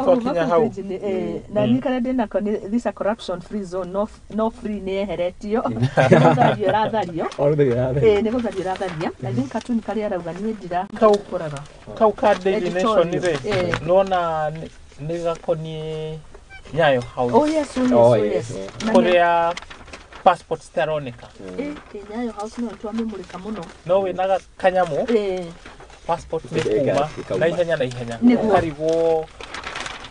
twakinya hau na ni kana ndina ko this a corruption free zone no free ni eheretio nĩgũthario rathario nĩ gũthario ratharia na ni katuni kari arauga ni njira kaukuraga ka Daily Nation re nona nĩ gakonie Nyayo House. Oh yes. Korea passport staroneka. Nyayo House no twa memurika muno. No we naga kanyamu. Passport ni kuma na ihenya. Karibu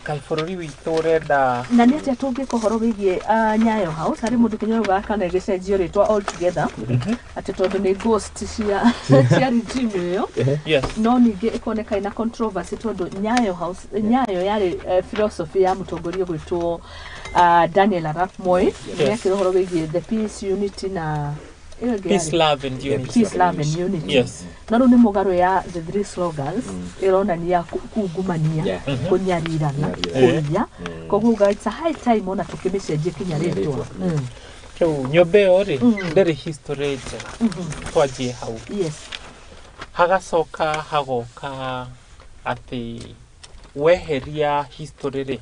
kalforori witorenda. Na ni atia tungi kohoro wigie Nyayo House hari mundu kinyoga kana gicenjio ritwa all together. Ati tondu ni ghost cia regime yo. Yes. No ningi ikoneka ina controversy tondu Nyayo House Nyayo yari philosophy ya mutongoria gwitwo Daniel Arap Moi. Ni kirohoro wigie the peace unity na peace love and unity. Peace love and unity. Yes. Na ru ni mugaro ya the three slogans irona ni ya kungumania kunyarirana kuria koguo it's a high time ona tukimecenjie kinya ritwa Kiu nyobe ori ndere history twajie hau. Yes. Hagacoka hagoka ati weheria history ri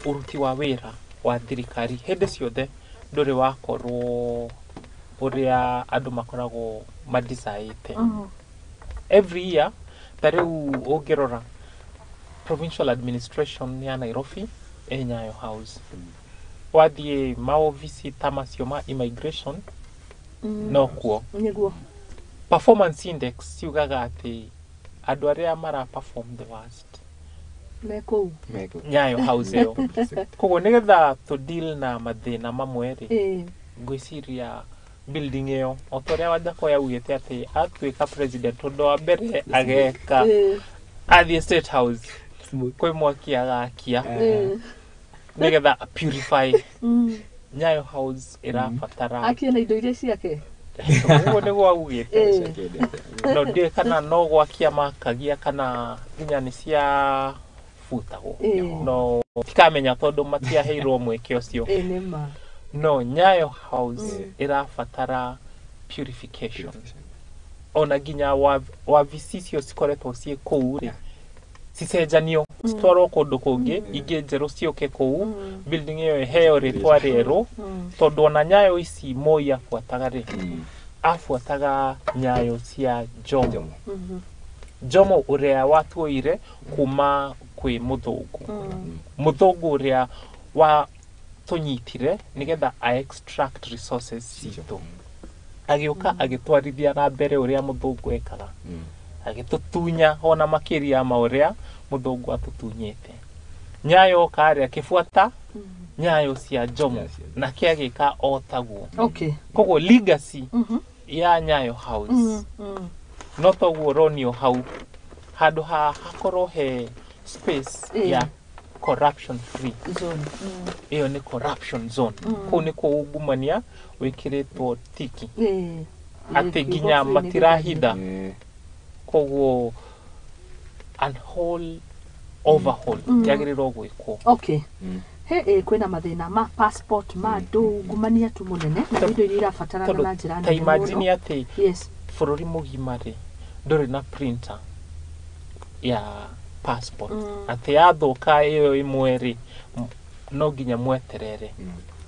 uruti wa wira wa thirikari hende ciothe nduri wakorwo uria andu makoragwo madisaite every year tariu ungirora provincial administration ya Nairobi Nyayo House wathie maofisi tamacio ma immigration no kuo niguo performance index ciugaga ati andu aria mara perform the worst meko Nyayo House yo koguo nigetha to deal na mathina mamwe ri ngwiciria building yo otoria wajako ya ugete ati atwika president ndo wa mbere ageka at the state house kwe mwaki agakia nigetha purify Nyayo House irafatara akia na indo iria ciake ugo niguo ugete no de kana no gwakia makagia kana nginya ni cia futago no tikamenya tondu matiaheirwo mweke ucio nima no Nyayo House irafatara purification ona ginya wa visicio cikoretwo cie kou ri cicenjanio citwarwo kundu kungi ingi njeru cioke kou building iyo heo ritwa rieru tondu ona Nyayo ici Moi afuataga ri afuataga Nyayo cia Jomo Jomo uria watuoire kuma kwi muthungu uria wa tunyitire nigetha a extract resources cito agioka agitwarithia na mbere uria muthungu ekaga agitutunya ona makiria ma uria muthungu atutunyete Nyayo kare akifuata Nyayo cia Jomo na kiagika otaguo koguo legacy ya Nyayo House no toguo ronio hau handu hakorwo he space ya corruption free zone iyo ni corruption zone ko ni ko ugumania wikiritwo tiki ati ginya matirahida koguo and whole overhaul yagirirwo gwikwo he kwina mathina ma passport ma ndungumania tu munene na indo iria irafatana na njira nene imagine ati bururi mugima ri nduri na printer ya passport ati yathuka iyo imwe ri no ginya mweterere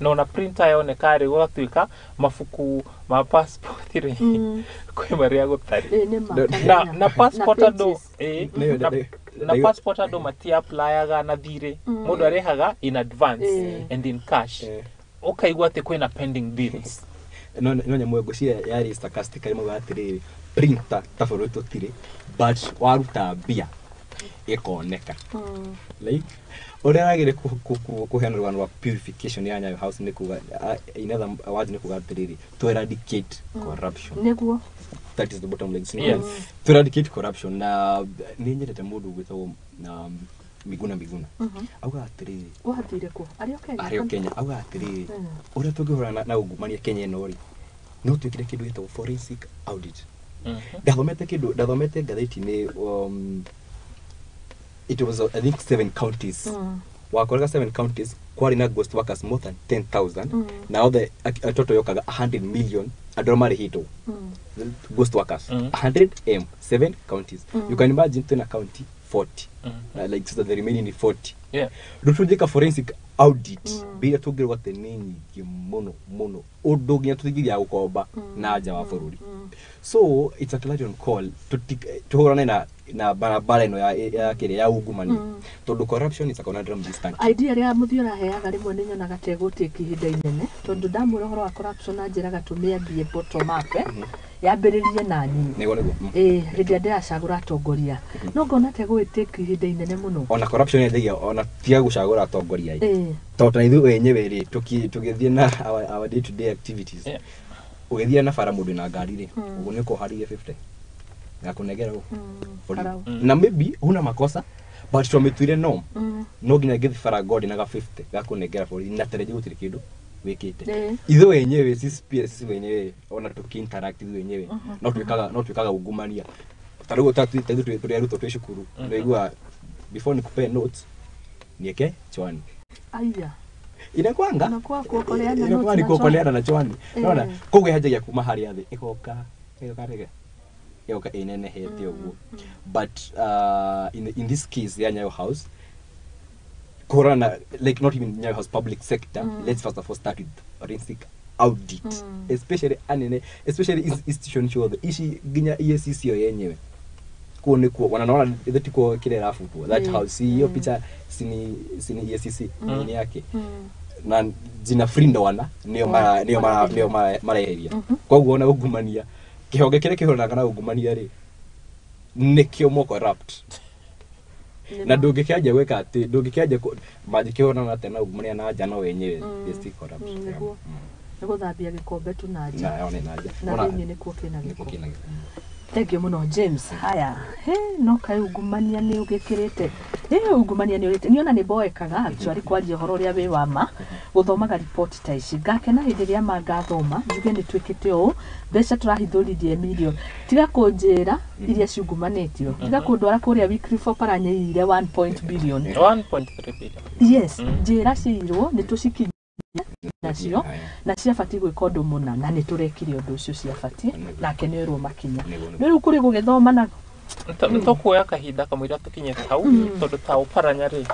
no na printer yoneka ri gwatuika mafuku ma passport ri kwi maria gutari na passport ando na passport ando mati applyaga na thire mundu arehaga in advance and in cash ukaigwa ati kwina pending bills no nyamwe gucia yari sarcastically mwatiriri printer taforuto tire but waruta bia ikoneka like uragire kuheana rwano wa purification ya Nyayo House ni kuga inother word ni kuga tiriri to eradicate corruption niguo that is the bottom line to eradicate corruption na ni nyerete mundu gwitwo na Miguna auga atiriri wathire ko ario Kenya auga atiriri ura tungihura na ungumania Kenya ino ri no twikire kindu gitwo forensic audit dathomete gatheti ni it was I think 7 counties wakorega 7 counties kwari na ghost workers more than 10,000 now the total yokaga 100 million adormari hito ghost workers 100 7 counties you can imagine to a county 40 like so the remaining 40 yeah forensic audit bila tugirwa tenini muno odo ginya tuthigiria gukomba na nja wa bururi so it's a clarion call tuhurane na barabara ino ya kire ya ungumani tondu corruption is a conundrum this country idea ria muthiora heaga rimwe ni nyonaga tegutiki ihinda inene tondu ndamura horo wa corruption na njira gatumia mbie bottom up yambiririe na nyinyi hindi ndiracagura atongoria no ngona tegutiki ihinda inene muno ona corruption yendagia ona tia gucagura atongoria tondu ithu wenyewe ri tugithie na our day to day activities ugithia na bara mundu na ngari ri ugu niko harie 50 ngakunegera na maybe huna makosa but tumetwire no nginya ngithi bara god na ga 50 ngakunegera bori na tereje gutiri kindu wikite ithu wenyewe sisi wenyewe ona tukinteract ithu wenyewe no twikaga ungumania tarugo tatu turi aruto twishukuru ndigua before nikupe notes nieke chwani aya inakwanga inakuwa kuokoleana na chwani unaona koge haja kuma hari athi ikoka rege yoka inene hete oguo but in this case ya Nyayo House corona like not even Nyayo House public sector let's first of all start with forensic audit especially institution show the ishi ginya EACC yenyewe kuone kwa wanaona that kwa kile rafu that house hiyo picha sini EACC ni yake na jina frindo wana nio mara area kwa kuona ugumania kihonge kile kihona kana ugumania ri nikio mo corrupt na ndungikyaje gweka ati ndungikyaje majikihona na tena ugumania na jana wenyewe is corrupt nego thambia gikombe tunaria na one naja na ni nikuo kina gikombe thank you muno James haya no kai ugumania ni ugikirite ugumania ni urite niona ni boekaga actually kwaria horo ria we wama guthomaga report ta ici ngakena hindi ria mangathoma njuge ni twikite o mbeca turahithuririe million tiga kunjira iria ciungumanitio tiga kundwara kuria weekly for paranyeire 1 billion 1.3 billion yes njira ciirwo ni tucikinya nacio na ciabati gwika undu muna na ni turekire undu ucio ciabati nake ni rwo makinya riu kuri gugithoma na nitokuoya kahinda kamwira tukinye tau tondu tau paranya ri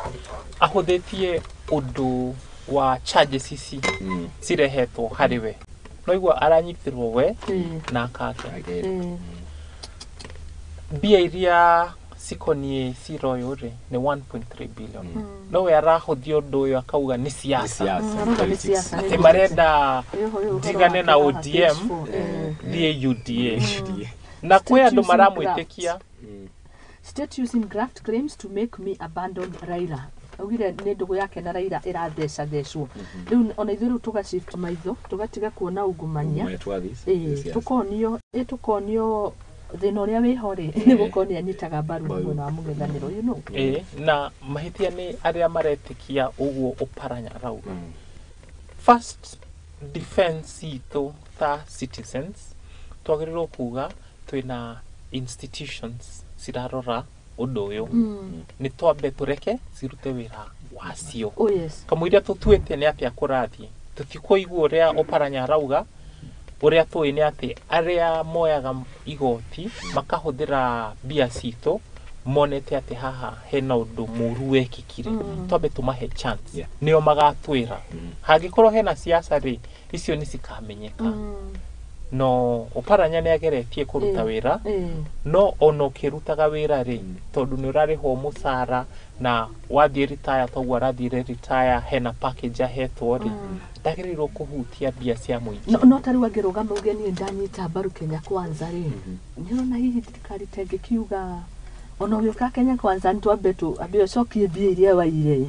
ahuthitie undu wa charges ici cirehetwo hariwe no igua aranyitirwo we na akake bia iria sikonie ciroyo ri ni 1.3 billion no we arahuthio undu uyu akauga ni siasa ati marenda digane na ODM die UDA na kwa andu maramwitikia state using graft claims to make me abandon Raila ugire ni ndugu yake na Raila irathesha thecwo riu ona ithiru tuga shift maitho tugatiga kuona ungumania tukonio thina uria wi hori ni gukonia nyitaga baru mwena wa mugethaniro you know na mahitia ni aria maretikia uguo uparanya rauga first defense itu ta citizens twagirirwo kuga twina institutions cirarora undu uyu ni twambe tureke cirute wira wacio kamwiria tutuite ni atia kurathie tutikuigua uria uparanya rauga uria tui ni ati aria moyaga igoti makahuthira bia cito monete ati haha hena undu muru wekikire twambe tumahe chance nio magatwira hangikorwo hena siasa ri icio ni cikamenyeka no uparanya ni ageretie kuruta wira no ono kirutaga wira ri tondu ni urarihwo musara na wathie retire togwa rathire retire hena package ahetwo ri ndagiriro kuhutia bia cia muingi no tari angirugama ugeni ndanyita mbaru Kenya Kwanza ri nirona hihi thirikari tengikiuga ono gioka Kenya Kwanza ntwambetu abio cokie bia iria waire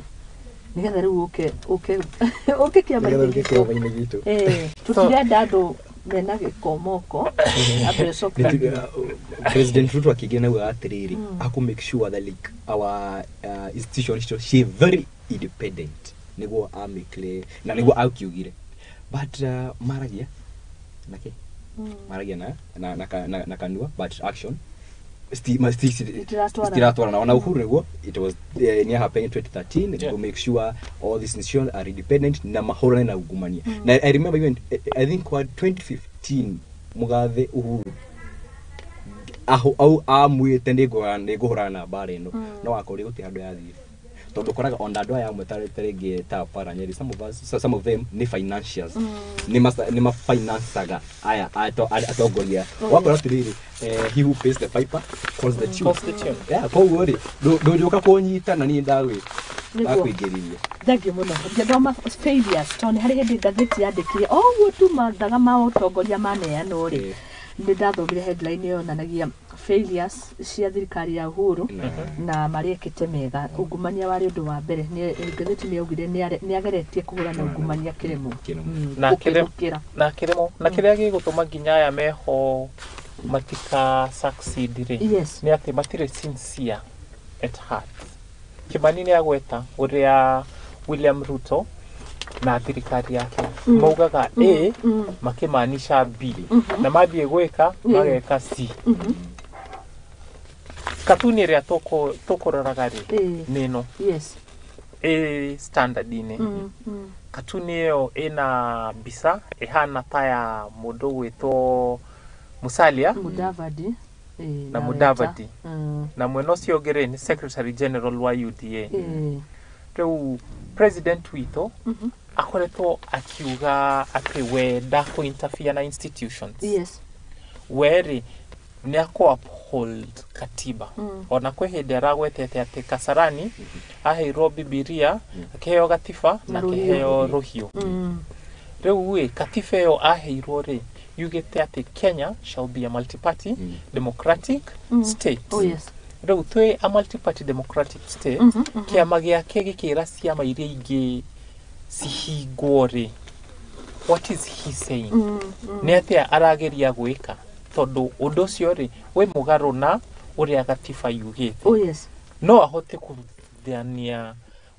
nigetha riu uke kiama-ini gitu tutirenda andu mena gikomoko abio cokie President Ruto akigena uga atiriri aku make sure that like our institution she very independent nego amically na nego akiugire but maragia nake maragia na kanua but action still na uhuru nego it was near happening 2013 to make sure all these institutions are independent na mahoro na ugumania na I remember even I think kwa 2015 mugathe uhuru au amwite niguhurana na bara ino no akori guti handu yathie tondu koraga on andå aya amwe tarĩngĩ ta paranyeri some of them nĩ financials nĩ mafinancaga aya atongoria wakora atĩrĩrĩ he who pays the piper calls the tune koguo rĩ ndũnjũka kũnyita na niĩ ndakwĩingĩririe thengiũ mũno ngĩthoma failures tondũ nĩ harĩ hĩndĩ ngathĩti yandĩkire ũguo tu mathaga ma ũtongoria maneanwo rĩ nĩ ndathomire headline yonanagia failures cia thirikari ya Uhuru na marĩkĩte mega ungumania warĩ ũndũ wa mbere ngathĩti nĩ yaugire nĩ ageretie kũhũrana ungumania kĩremo na kĩrĩa gĩgũtũma nginya aya meho matika succeed rĩ nĩ atĩ matirĩ sincere at heart. Kimani nĩ agweta ũrĩa William Ruto na thirikari yake maugaga A makĩmaanisha B na mathiĩ gwĩka mageka C. Katuni ĩrĩa tũkũroraga rĩ nĩ ĩno A standard-inĩ. Katuni ĩyo ĩna mbica ĩhana ta ya mũndũ gwĩtwo Musalia na Mudavadi na mwena ũcio ũngĩ rĩ nĩ Secretary General wa UDA. Rĩu president witũ akoretwo akiuga atĩ we ndakũ-interfere na institutions. We rĩ nĩ akũ-uphold katiba. Ona kwĩ hĩndĩ aragwetete atĩ Kasarani aheirwo Bibilia, akĩheo gatiba na akĩheo rũhiũ. Rĩu katiba ĩyo aheirwo rĩ yugĩte atĩ Kenya shall be a multi-party democratic state. Rĩu twĩ a multi-party democratic state kĩama gĩake gĩkĩra ciama iria ingĩ cihingwo rĩ. What is he saying? Nĩ atĩa arageria gwĩka tondũ ũndũ ũcio rĩ wĩ mũgarũ na ũrĩa gatiba yugĩte. No ahote kũrutithania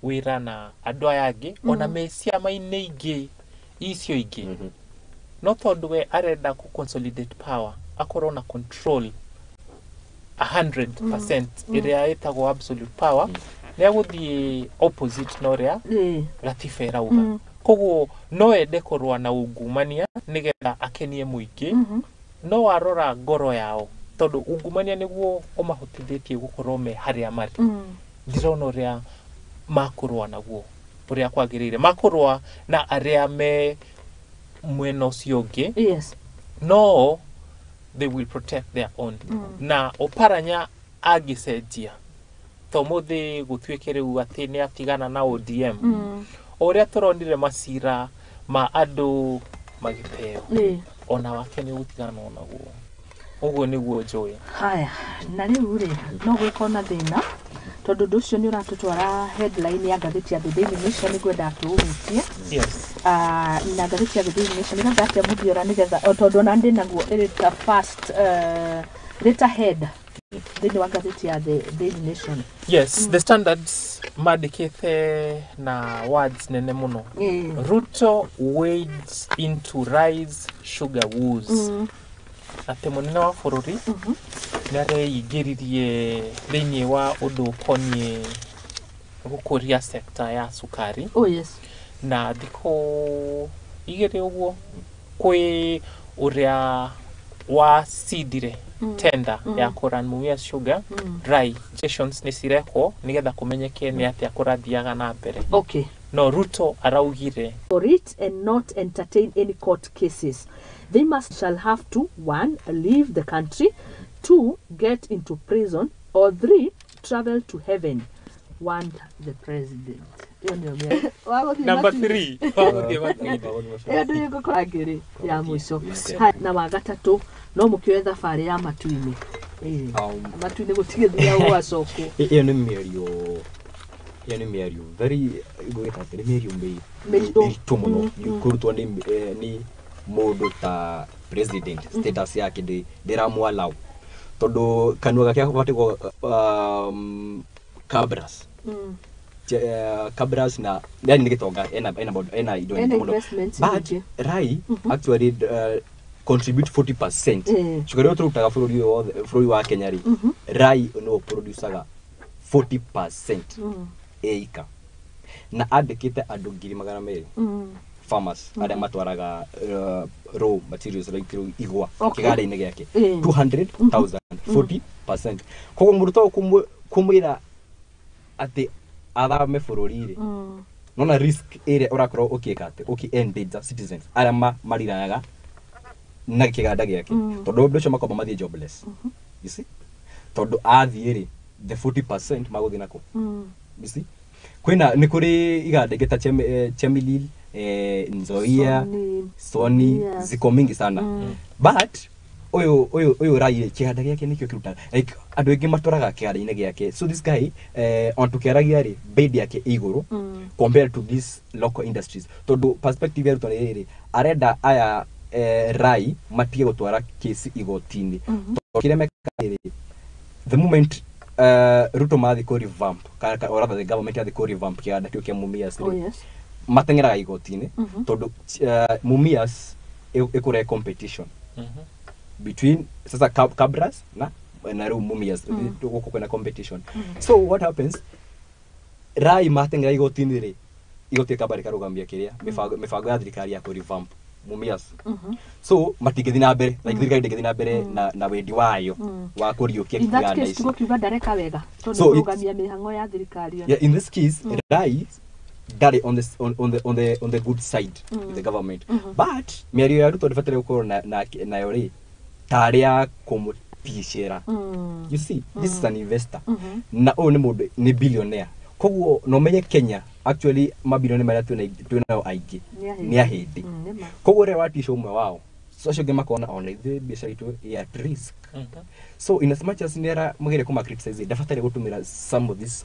wĩra na andũ aya angĩ ona me ciama-inĩ ingĩ icio ingĩ. No tondũ we arenda ku consolidate power akorwo na control 100% ĩrĩa ĩtagwo absolute power nĩ agũthiĩ opposite na ũrĩa gatiba ĩrauga. Koguo no ende kũrũa na ungumania nĩgetha akenie mũingĩ. No warora ngoro yao tondũ ungumania nĩguo ũmahotithĩtie gũkorwo me harĩa marĩ. Ndirona ũrĩa makũrũa naguo ũrĩa kwagĩrĩire. Makũrũa na arĩa me mwena ũcio ũngĩ. No they will protect their own. Na Oparanya agĩcenjia to mũthĩ gũtuĩke rĩu atĩ nĩ atigana na ODM. Ũrĩa tũronire macira ma andũ magĩteo ona wake nĩ gũtigana naguo. Ũguo nĩguo njũĩ. Haya na rĩu rĩ no gwĩka na thĩna tondũ ũndũ ũcio nĩ ũratũtwara headline ya ngathĩti ya The Daily Nation nĩngwenda tũũhutie. Na ngathĩti ya The Daily Nation nĩgetha atĩa mũthiora nĩgetha tondũ ona ndĩ naguo ĩrĩta first letterhead thĩinĩ wa ngathĩti ya The Daily Nation. The Standards mandĩkĩte na words nene mũno. Ruto wades into rise sugar woes. Atĩ mũnene wa bũrũri nĩ areingĩririe thĩinĩ wa ũndũ ũkoniĩ gũkũria sector ya sukari. Na thikũ igĩrĩ ũguo kwĩ ũrĩa wacidire tender ya kũran Mumias Sugar dry sessions nĩ cirekwo nĩgetha kũmenyeke nĩ atĩa kũrathiaga na mbere. No Ruto araugire for it and not entertain any court cases. They shall have to 1. leave the country, 2. get into prison, or 3. travel to heaven. 1. the president. Number 3. Ya mwisho. Na wa gatatũ no mũkĩoe thabarĩ ya matu-inĩ. Matu-inĩ gũtigithia gwacoko. Ĩyo nĩ mĩario very gwĩka mĩario mĩritũ mũno kũrutwo nĩ mũndũ ta president status yake ndĩramwalau tondũ kanua gake gabatĩgwo cabras na yani nĩ gĩtonga ena indo mũno but Rai actually contribute 40%. Cukari ũtũrutaga bũrũri wa Kenya rĩ Rai no producaga 40% eka na andĩkĩte andũ 200,000 farmers arĩa matwaraga raw materials like igwa kĩganda-inĩ gĩake 200,000 40%. Koguo muruto kumwira ati athame bururi-ri nona risk area urakorwo ukiekate endanger citizens arama mariraga na kiganda giake tondu undu ucio makomba mathie jobless. You see, tondu athie-ri the 40% maguthi nako. You see, kwina ni kuri iganda ingita Chemilil, Nzoia, Sony ziko mingi sana. But oyo rai kiganda giake nikio kiruta like andu engi maturaga kiganda-ini giake. So this guy on tukeragia ri bid yake iguru compared to these local industries. Tondu perspective ya rutoni arenda aya rai matige gutwara case igotini. Kireme kare the moment Ruto mathi ko revamp or rather the government had ko revamp kiganda kio kia Mumias. Matengeraga igotini tondu Mumias ikure competition between sasa Cabras na riu Mumias guko kwena competition. So what happens, rai matengera igotini ri igoti kabari karugambia kiria mifango ya thirikari ya ko revamp Mumias. So matigethi na mbere like thirikari ndegethi na mbere na wendi wayo wa kuriukia kiganda ici. Tugo kiuga ndareka wega tondu rugambia mihango ya thirikari. Yeah, in this case rai that on the good side with the government. But miario ya Ruto ndifatire gukorwo na yori taria kumutishira. You see, this is an investor. Na ni mundu ni billionaire. Koguo no menye Kenya actually mabilioni maria twina aigi ni ahindi. Koguo re watisha umwe wao so acio makona ona ithe biacara itu at risk. So in as much as nera mugire kuma criticize ndafatare gutumira some of these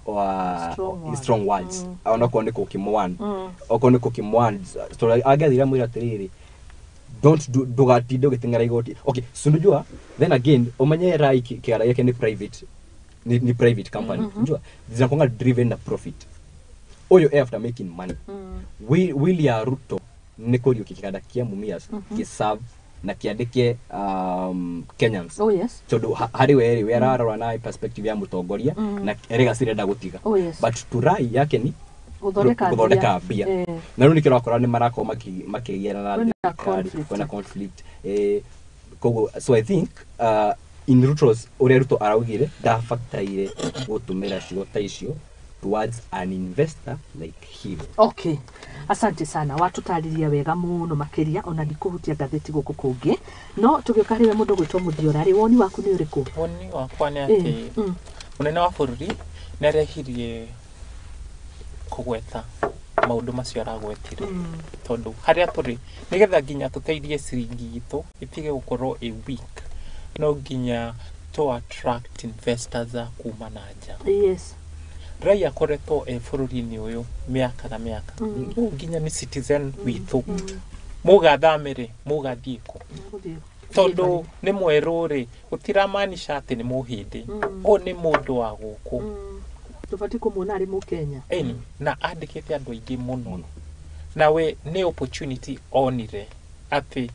strong words ona ko ndiko kimwan okone ko kimwan so agathira mwira tiriri don't do gatinde gitengera igoti. Okay, so ndujua then again omanye rai kiara yake ni private company. Njua zinakonga driven na profit oyo after making money. William Ruto niko rio kikada kia Mumias kiserve na kiandike Kenyans. Tondu hari we ararora na perspective ya mutongoria na erega cirenda gutiga. But to rai yake ni guthondeka bia. Na riu nikiro akora ni marako makigiana na conflict. Koguo so I think in Ruto's uria Ruto araugire ndafataire gutumira cigo ta icio towards an investor like him. Okay, asante sana watutariria wega muno makiria ona ndikuhutia gatheti guku kungi no tugioka riwe mundu gwitwo Muthiorari woni waku ni uriku? Woni wakwa ni ati munene wa bururi nerehirie kugweta maundu macio aragwetire tondu haria turi nigetha nginya tuteithie ciringi itu itige gukorwo weak no nginya to attract investors a kuma na nja. Yes, rai akoretwo bururi-ini uyu miaka na miaka nginya ni citizen witu mugathamire mugathiku tondu ni mweruri utiramaanisha ati ni muhindi o ni mundu wa guku tufati kumuna ari Mukenya na andikite andu aingi muno na we ni opportunity onire ati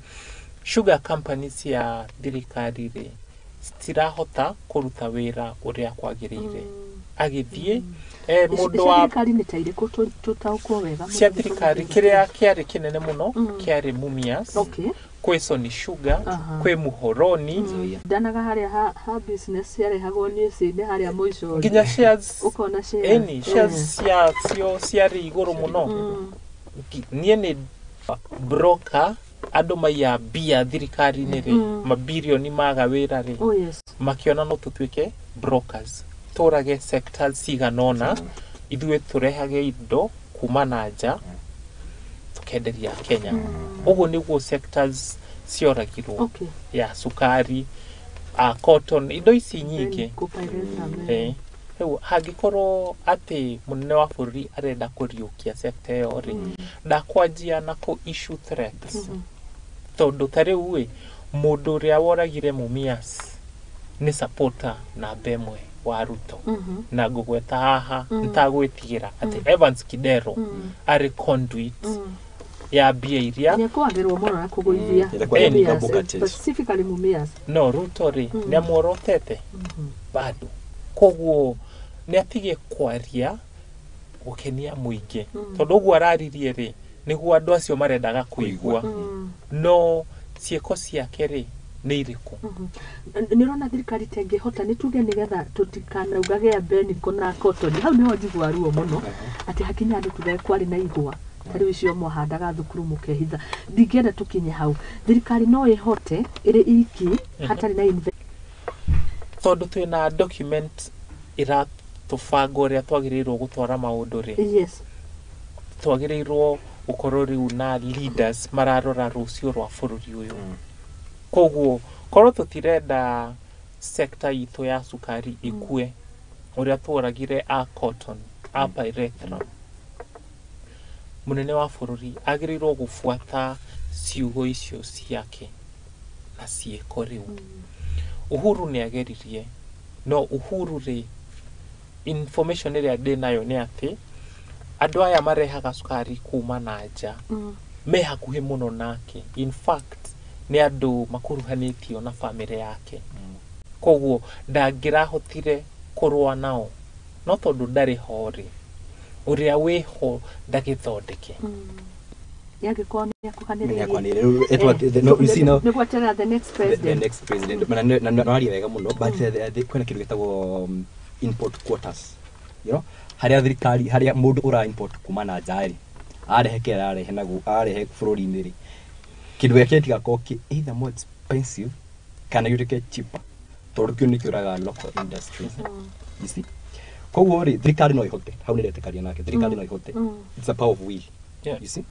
sugar companies ya thirikari ri citirahota kuruta wira uria kwagirire agithie mundu wa thirikari ni taire ko tutauko wega cia thirikari kiria kiari kinene muno kiari Mumias kwi Sony Sugar kwi Muthoni ndanaga haria ha business yare hagoni cinde haria muico nginya shares ukona shares shares cia iguru muno nie ni broker andu maya bia thirikari-ini ri mabilioni maga wira ri makiona no tutwike brokers turage sectors ciganona ithwe turehage indo kuma na nja tukenderia Kenya. Uguo niguo sectors cioragirwo ya sukari cotton indo ici nyingi hangikorwo ati munene wa bururi arenda kuriukia sector iyo ri ndakwanjia na ku issue threats tondu tariu we mundu uria woragire Mumias ni supporter na bemwe wa Ruto na ngugweta haha ntagwitigira ati Evans Kidero ari conduit ya bia iria ni kwagirwo muno na kuguithia specifically Mumias no Ruto ri ni amworotete bado koguo ni atige kwaria gukenia muingi tondu guo araririe ri niguo andu acio marendaga kuigua no cieko ciake ri nĩ irĩkũ. Nĩ ũrona thirikari tengĩhota nĩ tuge nĩgetha tũtikanaugage ya mbeniko na cotton hau nĩho njigua ruo mũno atĩ hakinya andũ tuge kwarĩ na igwa tarĩ icio mwahandaga thukuru mũkehitha ndingĩenda tũkinye hau thirikari no ĩhote ĩrĩ iki hatarĩ na tondũ twĩna document iratũbanga ũrĩa twagĩrĩirwo gũtwara maũndũ rĩ. Yes. Twagĩrĩirwo gũkorwo rĩu na leaders mararora rũciũ rwa bũrũri ũyũ. Koguo korwo tũtirenda sector itũ ya cukari ikue ũrĩa tworagire a cotton a pyrethrum, mũnene wa bũrũri agĩrĩirwo gũbuata ciugo icio ciake na ciĩko rĩu. Uhuru nĩ ageririe no Uhuru rĩ information ĩrĩa ndĩ nayo nĩ atĩ andũ aya marehaga cukari kuma na nja me hakuhĩ mũno nake. In fact nĩ andũ makuruhanĩtio na family yake. Koguo ndangĩrahotire kũrũa nao no tondũ ndarĩ ho rĩ ũrĩa wĩho ndagĩthondeke. Yagĩkorwo nĩ akuhanĩrĩirie nĩgwetera the next president na nĩwaria wega mũno but kwĩna kĩndũ gĩtagwo import quotas, you know, harĩa thirikari harĩa mũndũ ũra import kuma na nja rĩ arehe kĩrĩa arehe naguo arehe bũrũri-inĩ rĩ kĩndũ gĩake tigakorwo either more expensive kana gĩtuĩke cheaper tondũ kĩu nĩ kĩũraga local industries. You see, koguo rĩ thirikari no ĩhote hau nĩ ndetĩkaria nake thirikari no ĩhote. It's a power of will. You see,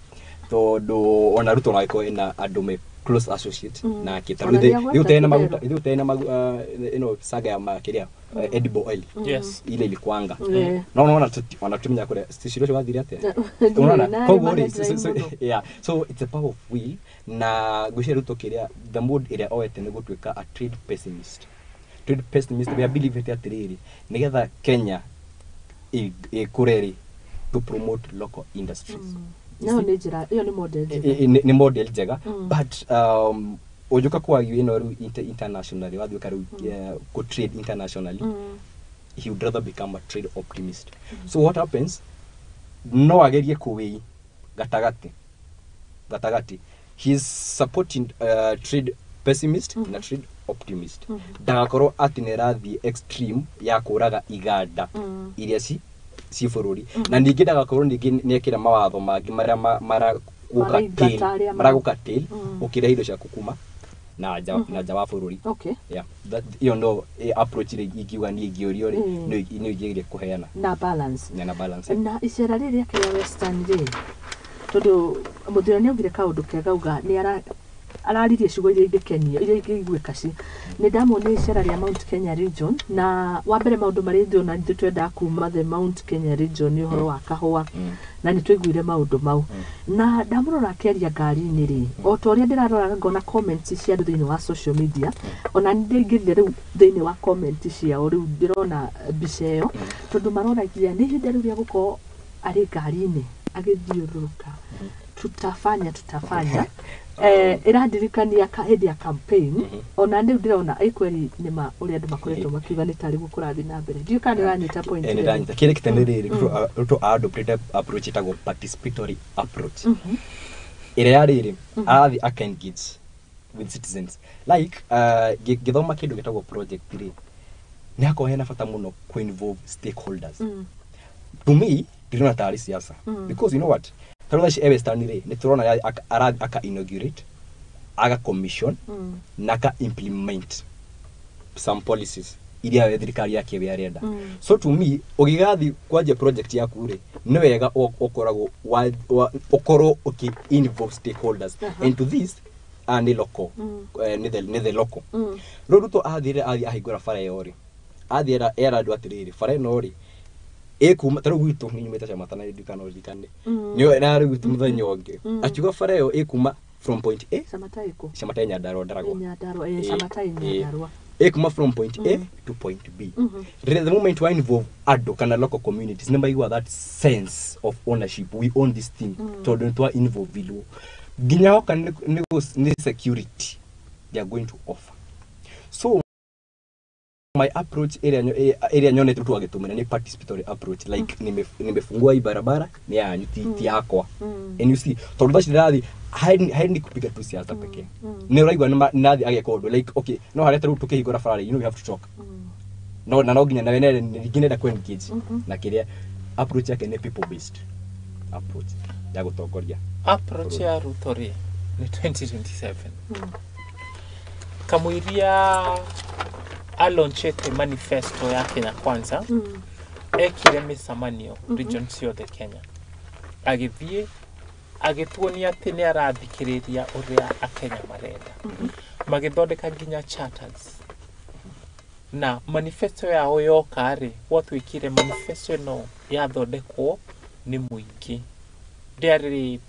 tondũ ona Ruto no ĩkorwo ĩna andũ me close associate nake tondũ ithu tena magu saga ya makĩria edible oil. Yes. Ile ilikuanga no unaona wanatumia kule sisi wathiri atĩa unaona koguo yeah, so it's a power of will na gwĩciria Ruto kĩrĩa the mood ĩrĩa oete nĩ gũtuĩka a trade pessimist we are believing atĩrĩrĩ nĩgetha Kenya ĩkũre to promote local industries. No nĩ njĩra ĩyo nĩ model njega but ũnjũka kwagio ĩno internationally wathiũka rĩu ku trade internationally he would rather become a trade optimist. So what happens no agerie kuwei gatagati he is supporting trade pessimist na trade optimist. Ndagakorwo atĩ nĩ rathiĩ extreme ya kũraga iganda iria ci bũrũri na ningĩ ndagakorwo ningĩ nĩekĩra mawatho mangĩ marĩa maraguka tail ũkĩra indo cia kukuma na nja wa bũrũri. Yeah, that you know approach ile ikiuga ni ingĩũrio rĩ nĩ ingĩgire kũheana na balance na icera rĩrĩa kĩa Western rĩ tondũ mũthuri nĩ augire kaũndũ kega uga nĩ araririe ciugo iria ingĩkenia iria ingĩiguĩka ci nĩ ndamwona icera rĩa Mount Kenya region na wa mbere maũndũ marĩa ndĩona nĩ twenda kuma the Mount Kenya region nĩ ũhoro wa kahũa na nĩ tũiguire maũndũ mau na ndamũrora akĩaria ngari-inĩ rĩ o ta ũrĩa ndĩrarora ngona comments cia andũ thĩinĩ wa social media ona nĩ ndĩngĩrire rĩu thĩinĩ wa comments ciao rĩu ndĩrona mbica ĩyo tondũ maroragia nĩ ihinda rĩu rĩa gũkorwo arĩ ngari-inĩ agĩthiũrũrũka tutafanya ĩrandirikania hĩndĩ ya campaign ona nĩ ndĩrona ikweli nĩma ũrĩa andũ makoretwo makiuga nĩ tarĩ gũkũrathi na mbere ndiũ kana nĩranyita point nĩranyita kĩrĩa kĩtanĩrĩrĩ Ruto adopted approach itagwo participatory approach ĩrĩa yarĩrĩ arathi engage with citizens like gĩthoma kĩndũ gĩtagwo project rĩ nĩ hakorwo hena bata mũno ku involve stakeholders. To me ndĩrona tarĩ siasa because you know what tarotha ci Western rĩ nĩ tũrona aka inaugurate aga commission na aka implement some policies iria thirikari yake yarenda. So to me ũgĩgathi kwanjia project yaku rĩ nĩ wega ũkorwo involve stakeholders into this and local nĩ the local Ruto athire ahingũra bara ĩyo rĩ athira era andũ atĩrĩrĩ bara ĩno rĩ ĩkuma tarũ gwitũ nyumĩte cia matana ndikana ũrikane nĩ na rĩu gwitũ mũthenya ũngĩ akiuga bara ĩyo ĩkuma from point A Samatai Nyandarua ĩkuma from point A to point B. The moment we involve andũ kana local communities nĩ maigua that sense of ownership, we own this thing tondũ twa involve vilũ nginya hoka nĩ security they are going to offer. So my approach area nyonete tu agitumira ni participatory approach like nimefungua hii barabara ni yanyu ti yakwa and you see tondu bashi ndathi haini kupiga tu siasa pekee ni uraigwa nathi agekondo like okay no hareta ru tukihigora farari you know we have to talk no ginya na wene ngine ku engage na kiria approach yake ni people based approach ya gutongoria approach ya Rutori ni 2027 kamuiria alonchete manifesto ya Kenya Kwanza ekire misamanio region ciothe Kenya agithie agituonia ati ni arathikiriria uria akenya marenda magithondeka nginya charters na manifesto yao yoka ri watwikire manifesto no yathondekwo ni muingi ndiari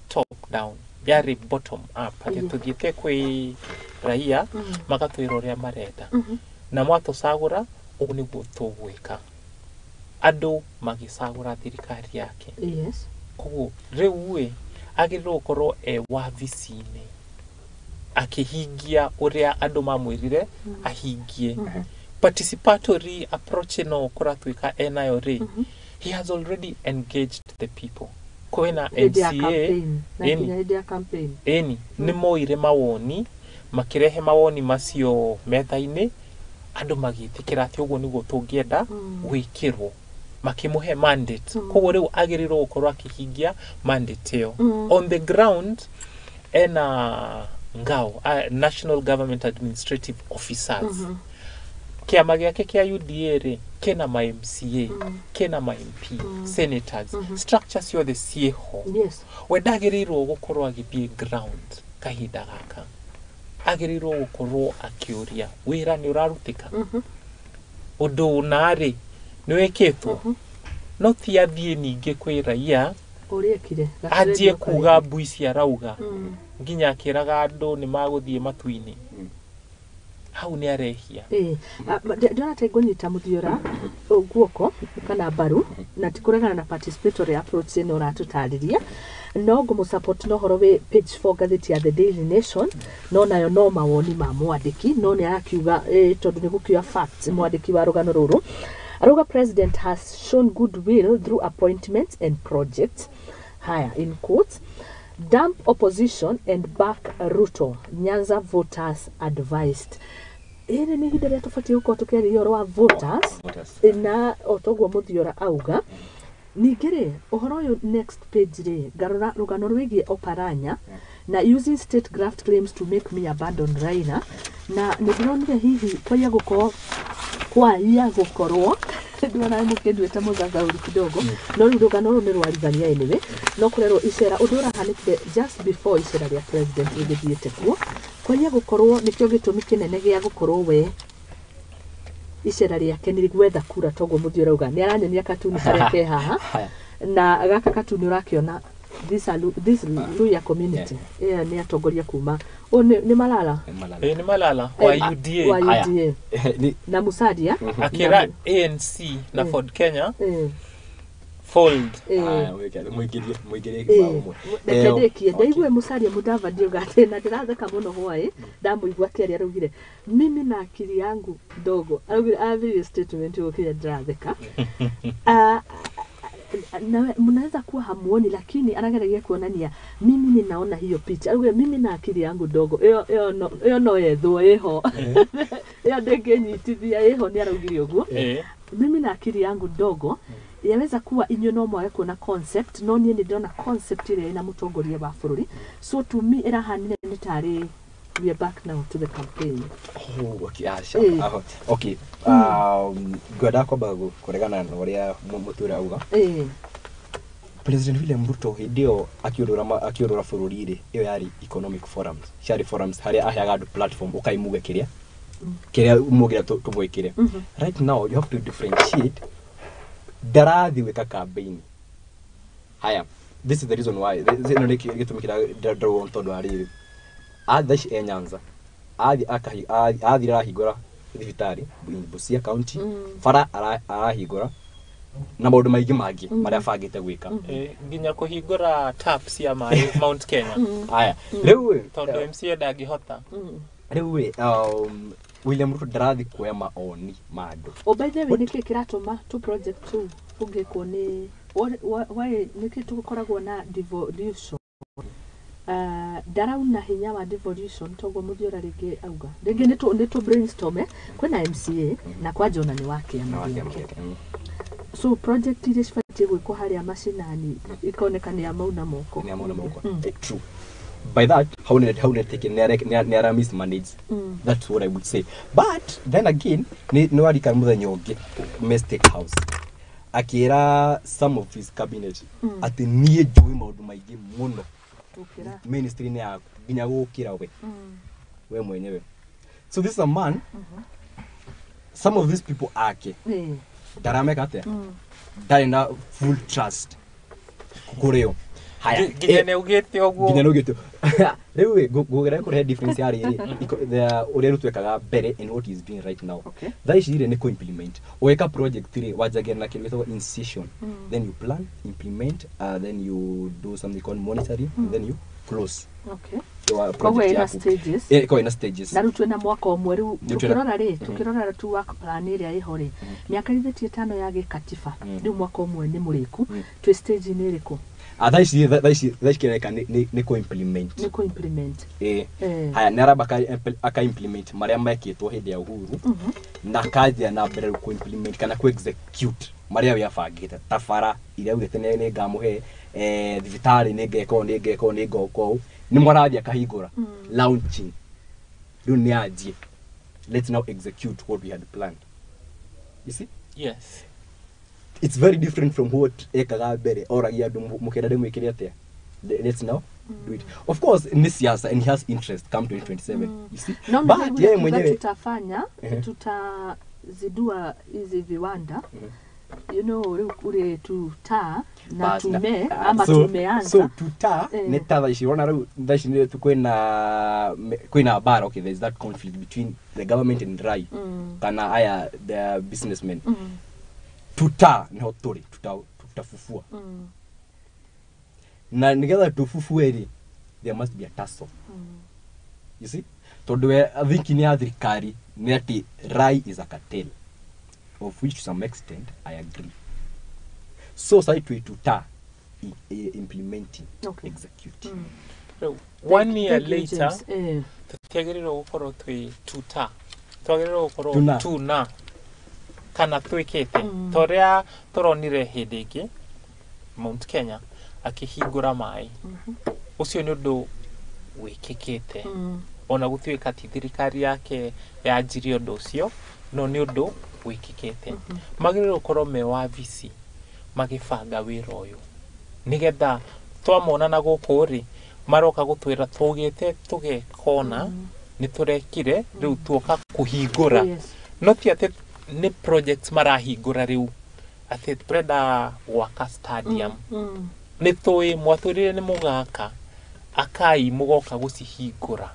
top down ndiari bottom up ati tuthiete kwi raia magatwira uria marenda na mwatocagura ugu niguo tugwika andu magicagura thirikari yake yes koguo riu agirwo korwo wavicine akihingia uria andu mamwirire ahingie participatory approach no kuratwika enayo ri he has already engaged the people koina NCA eni ni moire mawoni makirehe mawoni macio methaini andu magitikira ati uguo niguo tungienda gwikirwo makimuhe mandate koguo riu agirirwo gukorwo akihingia mandate yo on the ground ena ngao national government administrative officers kiama giake kia UDA ri kena ma MCA kena ma MP senators structures yo the cieho yes wedagirirwo gukorwo agithie ground kahinda gaka agirirwo gukorwo akiuria wira ni urarutika undu nari ni weketwo no ti athie ninge kwi raia uriekire ajie kuga mbui cia rauga nginya akiraga andu ni maguthie matuini hau ni arehia ndona tegonyita muthiora guoko kana baru na tikuregana na participatory approach ino ratutariria no ngumu support no horo we page 4 gatheti ya The Daily Nation no nayo no mawoni ma mwandiki no ni arakiuga tondu ni gukiwa facts mwandiki wa rugano ruru aruga president has shown goodwill through appointments and projects higher in quotes dump opposition and back Ruto Nyanza voters advised ere ni hinde ria tufati uko tukeri yoro wa voters na otogwo muthiora auga ningire uhoro uyu next page ri garura rugano rwigie oparanya na using state graft claims to make me abandon Raina na nibironire hihi kwa ya gukorwo ndona mukendu eta muthanga uri kidogo no rugano ru ni rwarithania anyway no kurero icera udura hanikire just before icera ria president rigithiete kuo kwa ya gukorwo nikyo gitumi kinene gia gukorwo we icera riake ni gwetha kura togo muthiora uga ni aranyonia katuni kareke haha na gaka katuni urakiona this Luya community ni atongoria kuma ni malala ni malala wa UDA na Musadia akira ANC na Ford Kenya fold muigirie ndekedekie ndaigwe Musadia Mudavadi ugate na ndiratheka muno hwae ndamuigwa kiaria arugire mimi na akili yangu ndogo arugire avile statement ukija ndiratheka na mnaweza kuwa hamuoni lakini anageragea kuonania mimi ninaona hiyo picha arugire mimi na akili yangu ndogo yo no yetho eho ya ndengenyitithia eho ni arugire uguo mimi na akili yangu ndogo yaweza kuwa inyo no mwae kuona concept no nie ndona concept ile ina mutongoria wa bururi so to me era hanine ni tari we are back now to the campaign okay gwada kwa bagu kuregana na uria mutura auga President William Ruto hidio akiurura bururi ri iyo yari economic forums shari forums hari ahaga platform ukaimuge kiria umugira tubwikire right now you have to differentiate darathi weka campaign haya this is the reason why no gitumikira draw tondu ari athash Nyanza athira higora thibitari Busia county fara arahigora na maundu maingi mangi maria bangite gwika nginya kuhigora taps ya mai Mount Kenya haya riu tondu MCA ndangihota riu William Ruto ndarathi kuoya maoni ma andu. By the way niki kiratuma to project 2 ungekuo ni why niki tukoragwo na devolution ndarauna hinya wa devolution togo muthiora ringi auga ringi ni to brainstorm kwina MCA na kwa Jona ni wake so project ile cibatie gwikwo haria macinani ikonekana ya mauna moko true. By that, how ne take near mismanage. That's what I would say. But then again, no one can move the mistake house. Akira some of his cabinet at the near doing maundu maingi muno. Ministry ni ginya gukira we mwenyewe. So this is a man. Some of these people ake darameka atia ndari na full trust kureo. Haya ginya ugite ogwo rewe gogera ko difference yari the urero twekaga bere in what is doing right now. That is really ko implement weka project 3 wajagera na kimeto incision, then you plan, implement, then you do something called monitoring, then you close. Kwa ina stages. Kwa ina stages. Na rutwe na mwaka omwe riu tukirora tu work plan iria ihore miaka 5 ya gikatiba riu mwaka omwe ni muriku twi stage ni iriku. That is kireka ni ko implement. Haya naraba aka implement maria mekitwo hindi ya uhuru na kathia na mbere ko implement kana ko execute maria ya fagite tafara iria urete ne ngamuhe thibitari ni ngeko ni mwaradia kahigura launching ni ajie. Let's now execute what we had planned. You see? Yes. It's very different from what ekaga bere or yadu mukera mwikiri atia. Let's now do it. Of course in this year and he has interest come 2027. You see? No, but yeye mwenyewe tutafanya tutazidua hizi viwanda. You know ule tuta na tume ama tumeanza. So tuta neta ishirona ndashi nile tukwena bar. Okay, there's that conflict between the government and Rai kana aya the businessmen. Tuta ni hotori tutafufua na nigetha tufufue there must be a tussle. You see, tondu I think ni athirikari ni ati Rai is a cartel, of which to some extent I agree. So sai tuta implementing, executing. 1 year later tutiagiriro gukoro twi tuta twagiriro gukoro tuna kana twikete toria toronire hindi ingi Mount Kenya akihingura mai ucio ni undu wikikite ona gutwika ti thirikari yake yanjirie undu ucio no ni undu wikikite magiriro gukoro me wabici magibanga wira uyu nigetha twamona na guku ri maroka gutwira tugite tugekona ni turekire riu tuoka kuhingura no ti ati ni projects marahingura riu ati preda waka stadium ni toi mwaturire ni mugaka akai mugoka gucihingura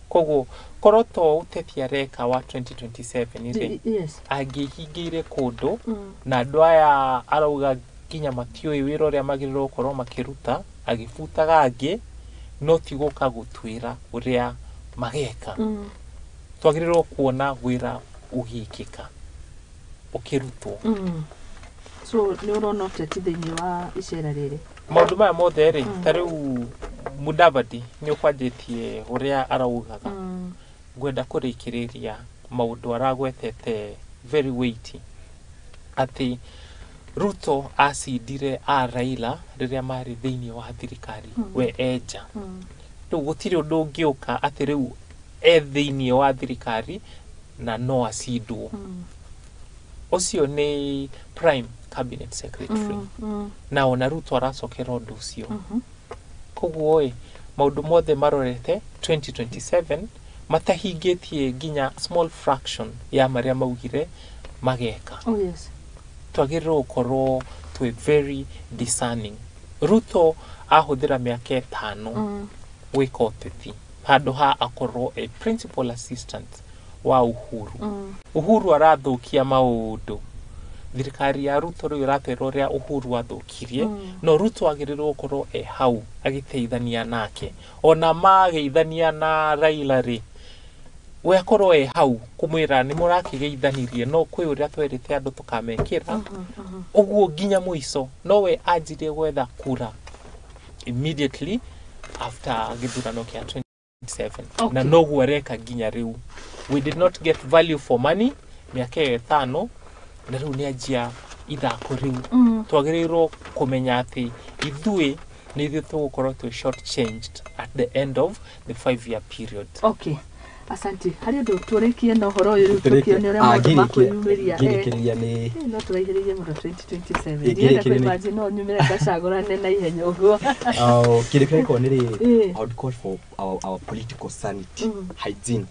koguo koroto utetia reka wa 2027 ire agihingire kundu na ndwaya arauga kinya matioi wira ria magiriro korwo makiruta agifutaga angi no ti guka gutwira uria mageka twagiriro kuona wira uhikika ukirutwo so ni urona tetithini wa icera riri maundu maya mothe ri tariu Mudavadi ni ukwanjitie uria araugaga gwenda kurikiriria maundu aragwetete very weighty ati Ruto acidire a Raila riria mari thiini wa thirikari we eja riu gutiri undu ungiuka ati riu thiini wa thirikari na no acidwo ucio ni prime cabinet secretary na ona Ruto aracokera undu ucio koguo maundu mothe marorete 2027 matahingitie ginya small fraction ya maria maugire mageka twagirwo ukorwo twi very discerning. Ruto ahuthira miaka 5 gwika uteti handu ha akorwo a principal assistant wa Uhuru. Uhuru arathukia maundu thirikari ya Ruto riu ratero ria Uhuru athukirie no Ruto agirirwo gukorwo hau agiteithania nake ona mageithania na Raila ri we akorwo e hau kumwira ni murakigeithanirie no kwi uria twerite andu tukamekira uguo ginya muico no we anjire gwetha kura immediately after githurano kia 27 na no guareka ginya riu we did not get value for money miaka 5 na riu ni ajia ithako riu twagirirwo kumenya ati ithui ni ithui tugukorwo twi short changed at the end of the 5-year period. Okay, asante. Hari undu turikie no horo uyu tukione uria maundu makwiyumiria no turaihiririe muno 2027 ndienda kwimagine no nyumire ngacagurane na ihenya uguo. Kirikiriko ni I would call for our political sanity, hygiene.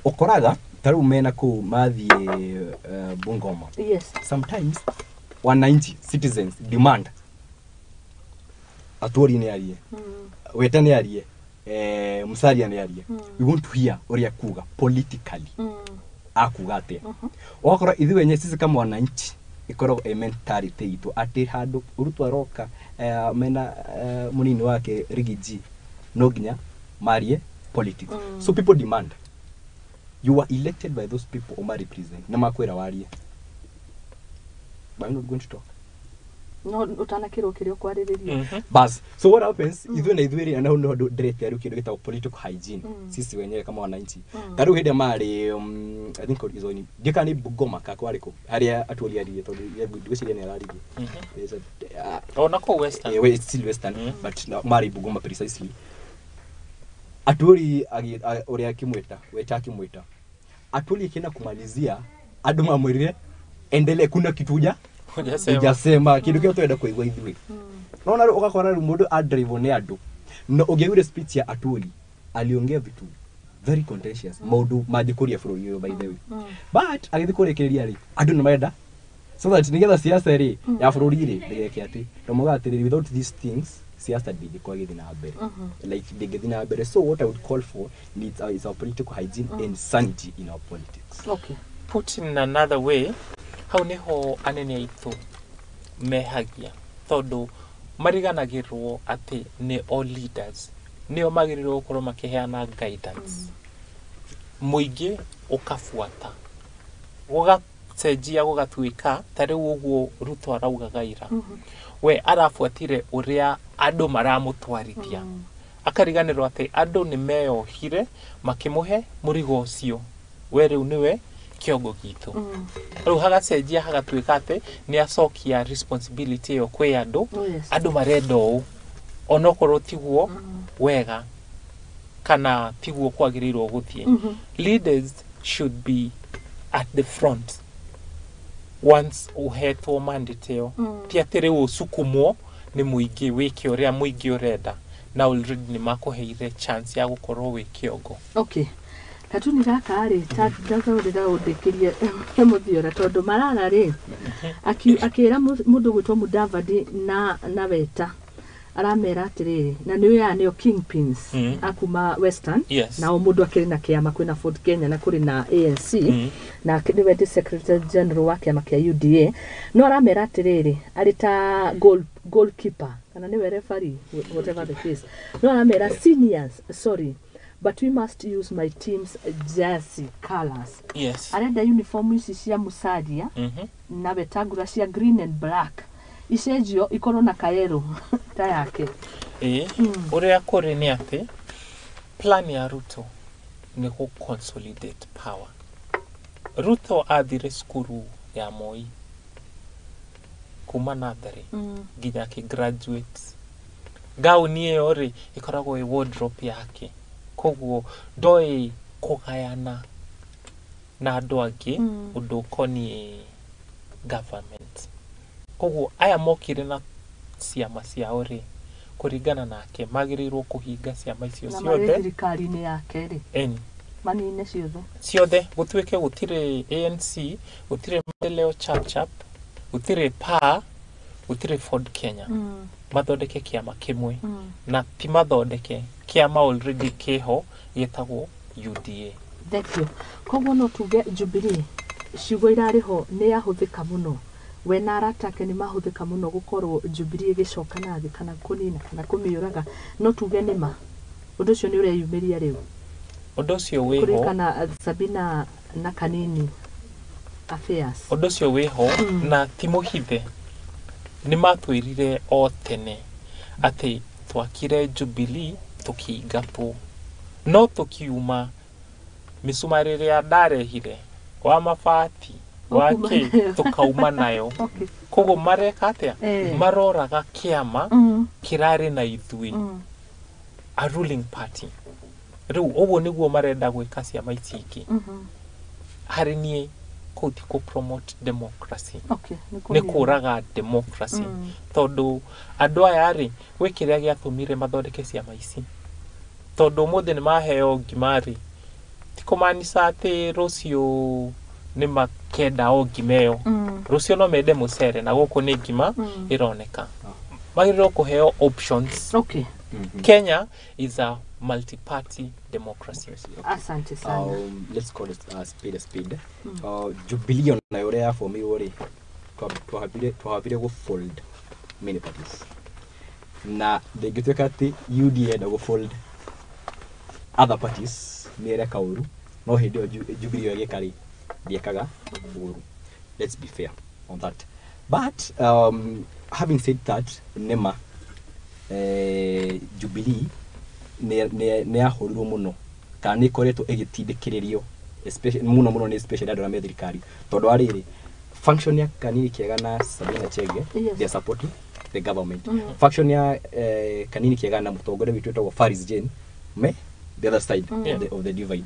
Okoraga taru mena ku mathi Bungoma. Yes. Sometimes 190 citizens demand Atwori ni arie. Weta ni arie. Musaria ni arie. We want to hear uria kuga politically. Akuga ate. Wakora ithuwe nye sisi kama wananchi ikoro mentality itu ati handu urutu aroka mena munini wake Rigiji no ginya marie politics. So people demand. You are elected by those people who represent. Na makwera warie. But I'm not going to talk. No utana kiro kirio kwaririria. Bas. So what happens? Ithuwe na ithuwe ana no direct ya rukiro gita political hygiene. Sisi wenyewe kama wananchi. Taru hede mari I think it is only dika ni Bungoma ka kwariko. Haria atwoli arie to digweciria ni ararigi. Nako western. It's still western but mari Bungoma precisely. Atwoli uria kimweta, weta kimweta. Atwoli kina kumalizia andu mamwirire endele kuna kituja ujasema kidu kio twenda kuigwa ithuwe. Naona ukakora mundu adrive ni andu. No ugeure speech ya Atwoli aliongea vitu very contentious. Mundu majikuria bururi uyu by the way. But agithikurekereria ri andu ni maenda so that nigetha siasa ri ya bururi ri ndegeke ati no mugatiriri without these things siasa ndingikwa githina mbere like ndingithina mbere. So what I would call for is our political hygiene and sanity in our politics. Okay, put in another way, hau niho anene aitu mehagia tondu mariganagirwo ati ni all leaders nio magirirwo gukorwo makiheana guidance muingi ukafuata gugacenjia gugatuika tariu uguo Ruto araugaga ira we arafuatire uria andu maramutwarithia akariganirwo ati andu ni meyohire makimuhe murigo ucio we riu niwe kiongo gitu riu hagacenjia hagatuika ati ni acokia responsibility yo kwi andu andu marendo onokorwo tiguo wega kana tiguo kwagirirwo guthie. Leaders should be at the front once uhetwo mandate yo ti atiri usukumwo ni muingi wiki uria muingi urenda na already ni makuheire chance ya gukorwo wi kiongo. Okay, katuni gaka ri tataurira undikirie muthiora tondu marara ri akira mundu gwitwo Mudavadi na Weta aramera atiriri na niwe yanio kingpins akuma western na mundu akiri na kiama kwina Ford Kenya na kuri na ANC na niwe the secretary general wake ama kia UDA no aramera atiriri arita goalkeeper kana niwe referee whatever the case no aramera seniors sorry but we must use my team's jersey colors. Yes, arenda uniform ici cia Musaria na betagura cia green and black icenjio ikorwo na kaero ta yake. Uria kuri ni ati plan ya Ruto ni ku consolidate power. Ruto athire skuru ya Moi kuma nathari ginya ki graduate gauni iyo ri ikoragwo i wardrobe yake koguo ndoi kugayana na andu angi undu koni government. Koguo aya mokire na ciama ciao ri kuringana nake magirirwo kuhinga ciama icio ciothe na thirikari ni yake ri manine ciothe gutwike gutire ANC gutire Maendeleo Chap gutire PA gutire Ford Kenya mathondeke kiama kimwe na ti mathondeke kiama already kiho yetagwo UDA. Thank you. Koguo no tuge Jubilee ciugo irariho ni yahuthika muno we na aratake ni mahuthika muno gukorwo Jubilee gicoka na thi kana kunina kana kumiuraga no tuge nima undu cio ni uria yumiria riu Ũndũ ũcio wĩho. Kũrĩkana Sabina na Kanini affairs. Ũndũ ũcio wĩho na ti mũhithe. Nĩ matwĩrire o tene atĩ twakire Jubilee tũkĩingatwo. No tũkiuma mĩcumarĩ ĩrĩa ndarehire wa mabati wake tukauma nayo. Koguo mareka atĩa? Maroraga kĩama kĩrarĩ na ithuĩ, a ruling party. Rĩu ũguo nĩguo marenda gwĩka ciama ici ingĩ. Harĩ niĩ kũu ti promote democracy, nĩ kũraga democracy. Tondũ andũ aya rĩ, gwĩ kĩrĩa gĩatũmire mathondeke ciama ici. Tondũ ũmũthĩ nĩ maheo ngima rĩ, ti kũmaanica atĩ rũciũ nĩ makenda o ngima ĩyo. Rũciũ no mende mũcere na gũkũ nĩ ngima ĩroneka. Magĩrĩirwo kũheo options. Kenya is a multi-party democracy. Asante sana. Let's call it a speed. Jubilee na yore ya formirwo ri twahabire go fold many parties. Na ndĩngĩtuĩka atĩ UDA enda go fold other parties nĩ ere kaũru, no hĩndĩ ĩyo Jubilee ĩgĩka rĩ ndiekaga ũru. Let's be fair on that. But having said that, nema Jubilee nĩ yahũrirwo mũno kana nĩ ĩkoretwo ĩgĩtindĩkĩrĩrio muno nĩ especially andũ arĩa me thirikari, tondũ arĩrĩ function ya Kanini Kĩega na Sabina Chege, they are supporting the government. Function ya Kanini Kĩega na mũtongoria witũ wĩtagwo Faris Jane me the other side of the divide.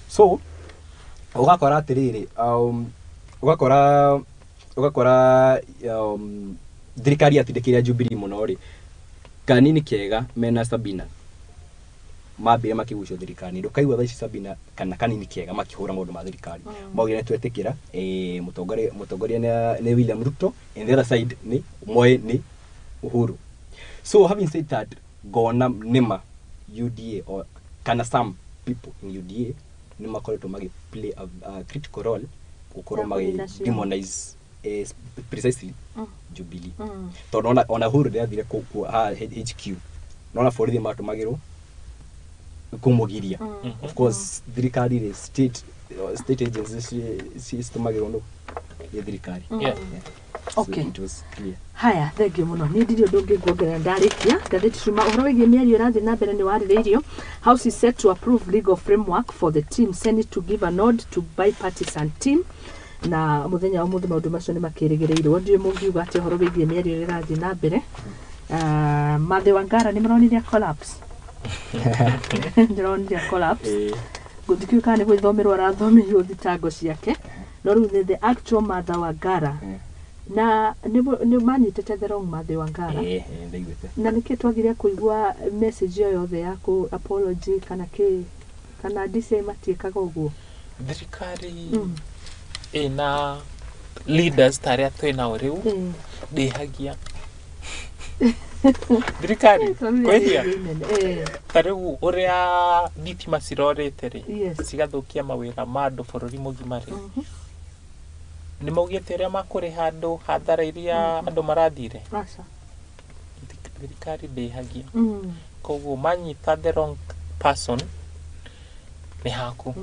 So ugakora atiriri ugakora thirikari atindĩkĩrĩria Jubilee mũno ri, Kanini Kĩega mena Sabina mambire makigucio thirikari. Ndukaigua thaa ici Sabina kana Kanini Kĩega makihũra maũndũ ma thirikari. Maugire twetĩkĩra mũtongoria nĩ William Ruto and the other side ni Moi ni Uhuru. So having said that, gona nima UDA or kana some people in UDA ni makoretwo magi play a critical role gukorwo magi demonize precisely Jubilee. Tondũ ona Uhuru ndathire ku HQ, nona borithi matumagirwo kumugiria. Of course thirikari ni state agencies tumagirwo no ya thirikari. Okay. So it was clear. Haya, thengio muno. Ni ndirio ndungi nguongerera ndarikia. Ngathĩti cuma ũhoro wĩgiĩ mĩario ĩrathiĩ na mbere nĩ warĩrĩirio. House is set to approve legal framework for the team, Senate to give a nod to bipartisan team. Na muthenya ũmũthĩ maũndũ macio nĩ makĩrĩgĩrĩirwo. Ndiũĩ mũngiuga atĩ ũhoro wĩgiĩ mĩario ĩrathiĩ na mbere. Mathe Wangara nĩ maronire collapse. Ndĩronire collapse. Gũtikiuĩ kana nĩ gwĩthomerwo arathomeirwo thitango ciake. No rĩu the actual Mathe Wangara na nĩ manyitĩte the wrong Mathe Wangara. Na nĩkĩ twagire kũigua message yo yothe ya ku apology kana DC matiĩkaga ũguo. Thirikari ina leaders tarĩa twĩnao rĩu ndĩhagia. Thirikari kwĩhia tarĩu ũrĩa thitima cirorĩte rĩ cigathũkia mawĩra ma andũ bũrũri mũgima rĩ, nĩ maugĩte ũrĩa makũrĩha andũ hathara iria andũ marathire. Thirikari ndĩhagia. Koguo manyita the wrong person nĩ haku.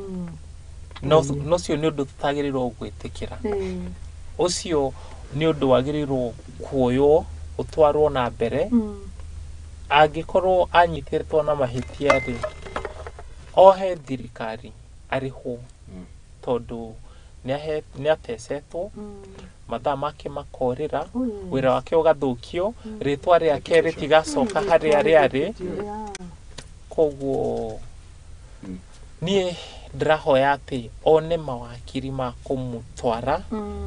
Nocio nĩ ũndũ tutagĩrĩirwo gwĩtĩkĩra. Ũcio nĩ ũndũ wagĩrĩirwo kuoywo utwarwo na mbere. Angĩkorwo anyitĩtwo na mahĩtia rĩ, ohe thirikari arĩhwo tondũ nĩ atecetwo, mathaa make makorĩra, wĩra wake ũgathũkio, rĩtwa rĩake rĩtigacoka harĩa rĩarĩ. Koguo niĩ ndĩrahoya atĩ one mawakiri ma kũmũtwara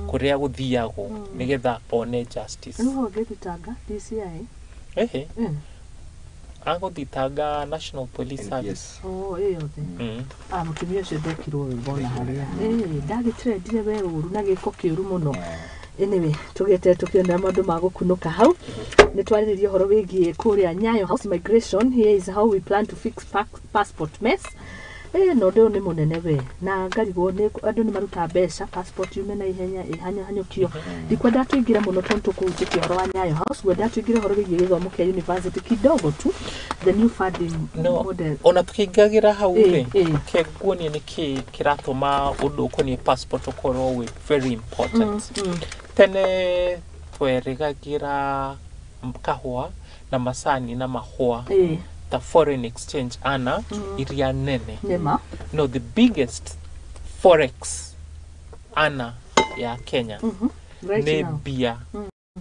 kũrĩa gũthiagwo nĩgetha one justice. Nĩ ũngĩthitanga DCI? Agũthitanga National Police Service. Yothe. Mũtumia ũcio ndekirwo wĩbona harĩa. Ndagĩtrendire we ũru na gĩko kĩũru mũno. Anyway, tũgete tukĩona maũndũ ma gũkunũka hau. Nĩ twarĩrĩria ũhoro wĩgiĩ kũrĩa Nyayo House Migration. Here is how we plan to fix passport mess. no ndio ni munene we na ngarigwo ni andu ni maruta mbeca passport yume na ihenya hanyukio ndikwenda tuingira muno tonto kuhutia horo wa Nyayo House gwenda tuingire horo wigi githomo kia university kidogo tu the new funding model ona tukiingagira hau ri keguonie ni kiratuma undu ukoni passport ukorwo we very important tene twerigagira kahua na masani na mahua the foreign exchange ana iria nene no the biggest forex ana ya Kenya ne bia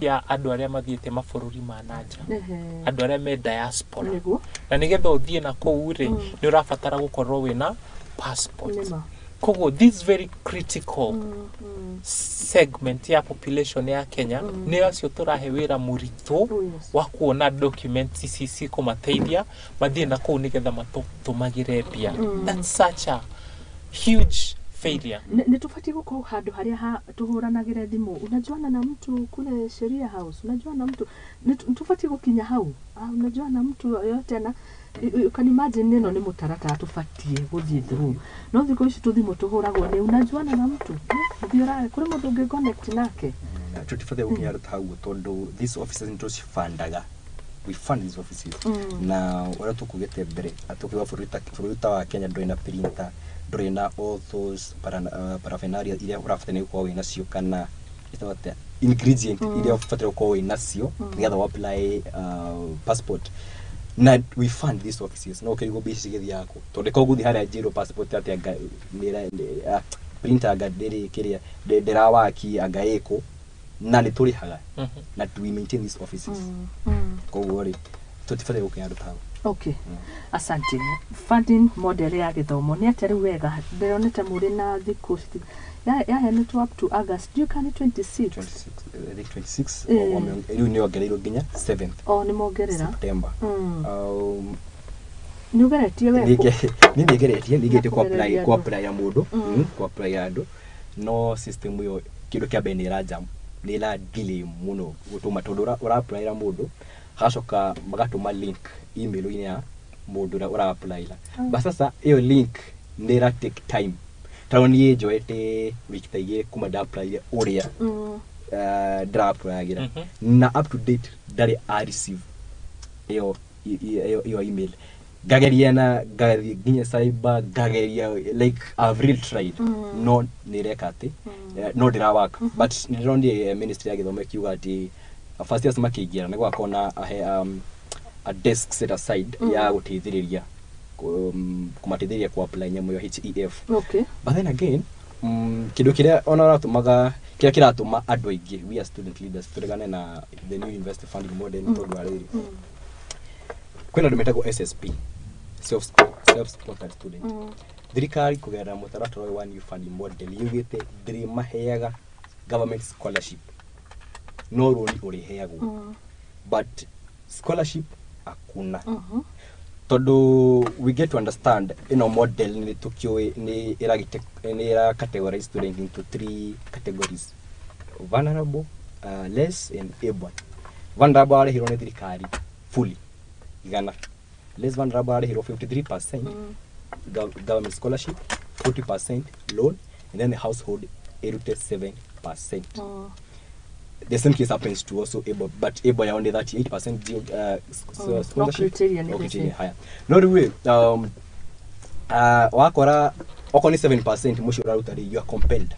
ya andu aria mathiete mabururi ma nanja andu aria me diaspora na nigetha uthie na kou ri ni urabatara gukorwo wina passport kogo this very critical segment ya population ya Kenya ni acio turahe wira murito wa kuona documents ici kumateithia mathie na kou nigetha matumagire bia that's such a huge failure. Ni tufati guko handu haria tuhuranagire thimu unajuana na mtu kule Sheria House unajuana na mtu tufati gukinya hau unajuana na mtu yote na you can imagine neno ni mutarata tufatie guthie through no thiko ici tuthimu tuhuragwo ni unajuana na mtu thiora kuri mundu ungi connect nake tutifate gukinya hau tondu these offices ntoci fundaga we fund these offices na wala tukugete mbere atukiwa furuta wa Kenya ndoina printer ndoina all those paraphernalia iria urafatene kwa wina cio kana itote ingredient iria ufatire kwa wina cio nigetha wa apply passport na we fund these offices no kirigo basic yako tonde ko guthi haria zero passport ati anga mira printer anga dere kiria dera waki anga eko na ni turihaga na we maintain these offices ko wori tutifate gukinya rutaho. Okay. Asante. Funding model ya githomo ni atari wega ndionete muri na thiku ya ni up to August you can 26 26 ni ongereiro ginya 7th ni mongerera September ni ugeretie we ni ngeretie nigete ku apply ya mundu ku apply andu no system yo kido kia bene raja ni la delay muno gutuma tondu ura apply ra mundu hacoka magatuma link email ine ya mundu ura apply la basa sasa iyo link ni ra take time tawoni joete wikitaige kuma da apply uria drop yagira na up to date dari I receive iyo email gageria na ginya cyber gageria like I've really tried no nirekate no dira work but nirondi ministry ya githomo kiuga ati first year makigira ni gwakona a desk set aside ya guteithiriria kumateithĩria ku apply nyamu ya HEF. Okay. But then again kidu kiria ona ratumaga kiria kiratuma andu aingi we are student leaders turigane na the new university funding model tondu ariri kwina ndumetagwo SSP self sponsored student thirikari kugera mutaratara wa new funding model yugite thiri maheaga government scholarship no roli uriheagwo but scholarship akuna todo we get to understand model ni tukio ni era categorize student into 3 categories: vulnerable, less and able. Vulnerable are hero ni thirikari fully igana, less vulnerable are hero 53% government scholarship, 40% loan, and then the household 87%. The same case happens to also able, but able are only 38% scholarship. Okay, higher. No way. Wakora okoni 7% mushura utari, you are compelled.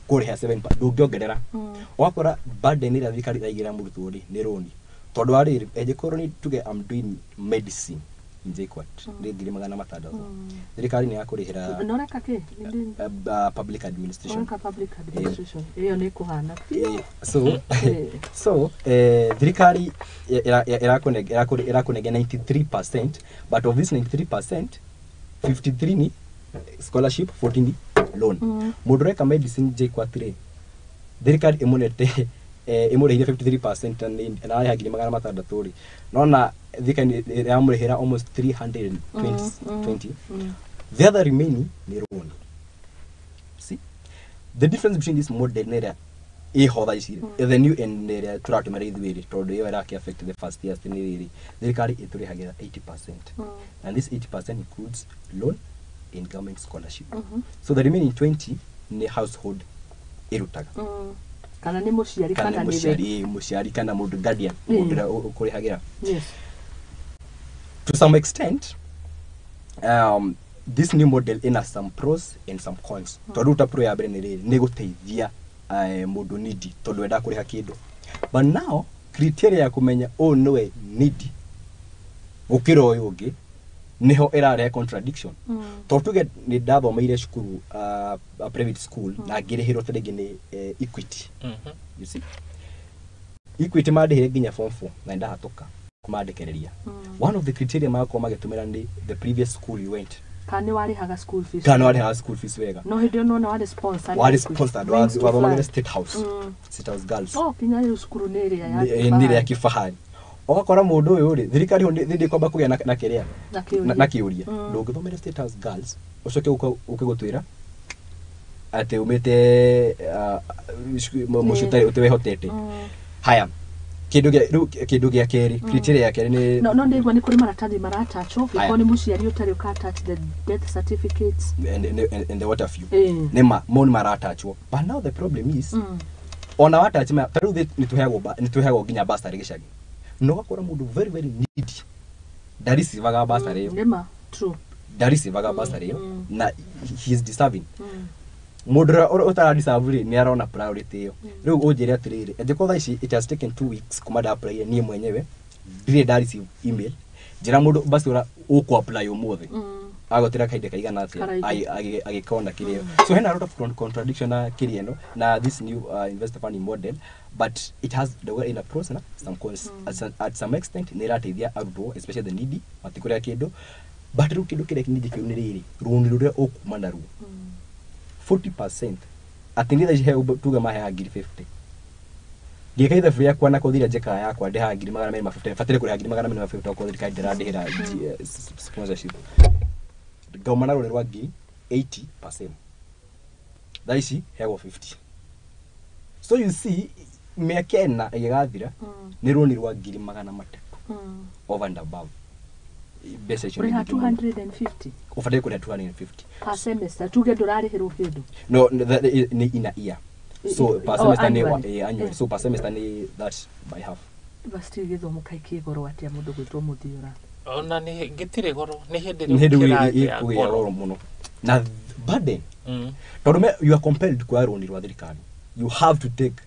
Kore ha 7% ndungiongerera. Wakora burden ira thikari thaigira murutwo ri ni roni. Tondu ari ejekoro ni tuge I'm doing medicine. Njekwat ngiri magana matandatu thirikari ni yakurihira noreka ke public administration iyo ni kuhana so thirikari irakunege 93%, but of this 93% 53 ni scholarship, 14 ni loan. Mudureka medicine jekwatire thirikari imunete imurihira 53% na yahagire magana matandatu ri nona thikani yamurihira almost 320. The other remaining ni loan. See the difference between this model nera iho ici the new and turatumira ithuiri tondu iyo iraki affect the first years ni riri thirikari iturihagira 80% and this 80% includes loan in government scholarship so the remaining 20 ni household irutaga kana ni muciari kana ni muciari kana mundu guardian ukurihagira yes to some extent this new model ina some pros and some cons toruta pro ya bere ni guteithia mundu needy tondu enda kuriha kindu but now criteria ya kumenya nowe needy gukira uyu ungi niho irarehe contradiction tondu tuge ni ndathomeire cukuru a private school na ngirihirwo tarigi ni Equity you see Equity mandihire nginya form 4 na ndahatuka kumandikireria one of the criteria makwa magitumira ni the previous school you went Kani wali haga school fees. Kani wali haga school fees wega. No hidio no wali sponsor. Wali sponsor wa Wambugu State House. State House Girls. Oh kinya ile skuru nere ya. Nere ya kifahari. Ogakora mundu uyu ri thirikari ndi kwamba kugia na kiria. Na kiuria. Ndungithomera State House Girls. Ucoke ukigutwira ate umete mushutari utewehotete. Haya. Kindu gia keri criteria ya keri ni no ndigwa ni kuri maratathi maratacho iko ni muciari utari ukatach the death certificates and the water few nema mon maratachwo but now the problem is ona watachima taru ni tuhego ginya basari gicagi no gakora mundu very very needy darisi vaga basari nema true darisi vaga basari na he is deserving Mudra or disabuli ni arona priority yo riu unjire atiriri ejeko tha ici it has taken 2 weeks kumada apply ni mwenyewe dire darisi email jira mundu basi ora uku apply umuthi agotira kaide kaigana atia agikona kirio so hena a lot of contradiction na kirieno na this new investor funding model but it has the way in a process some cons at some extent ni rateithia arutwo especially the needy matikuria kindu but riu kindu kire kinidi kiu ni riri runi ruria ukumana ru 40% atindira je tuga mahe agiri 50 gika ithe free yakwa na kuthira jeka yakwa ndeha agiri 250 fatire kuri agiri 250 ko thirika ndira ndihira sponsorship gaumana rore rwa gi 80% daisi hego 50 so you see mekena igathira ni roni rwa giri 300 over and above bese chini 250 ufadai kuna 250 per semester tuge dolari hero kindu no ni ina year so per semester ni annual so per semester ni that by half basti githomo kaikie goro atia mundu gwitwo muthiura ona ni gitire goro ni hindi goro muno na burden tondu you are compelled kwa roni rwa thirikari you have to take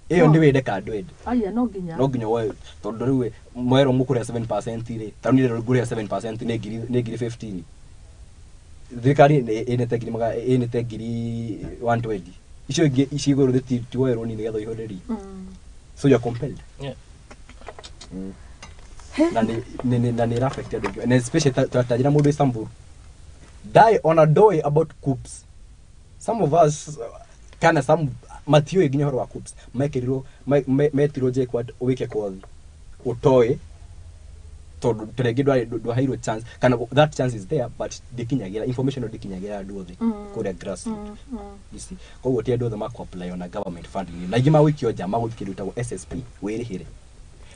eyo ndiwe ndeka ndwende aya no ginya wa tondu riwe mwero mukure 7% ri tanire rugure 7% ne giri 15 thirikari ene tegiri 120 icio igoro the tiwero ni nigetho ihoreri so you are compelled na ni affected and especially tajira mundu Samburu die on a doy about coops some of us kana some Matthew iginya horo wa coops mekiriro metiro je kwa wike kothi utoe to turegidwa do hairo chance kana that chance is there but dikinyagira information no dikinyagira duothe kore grass you see kwa wote duothe mako apply on a government funding na igima wiki oja maguthikiri utago SSP wirihire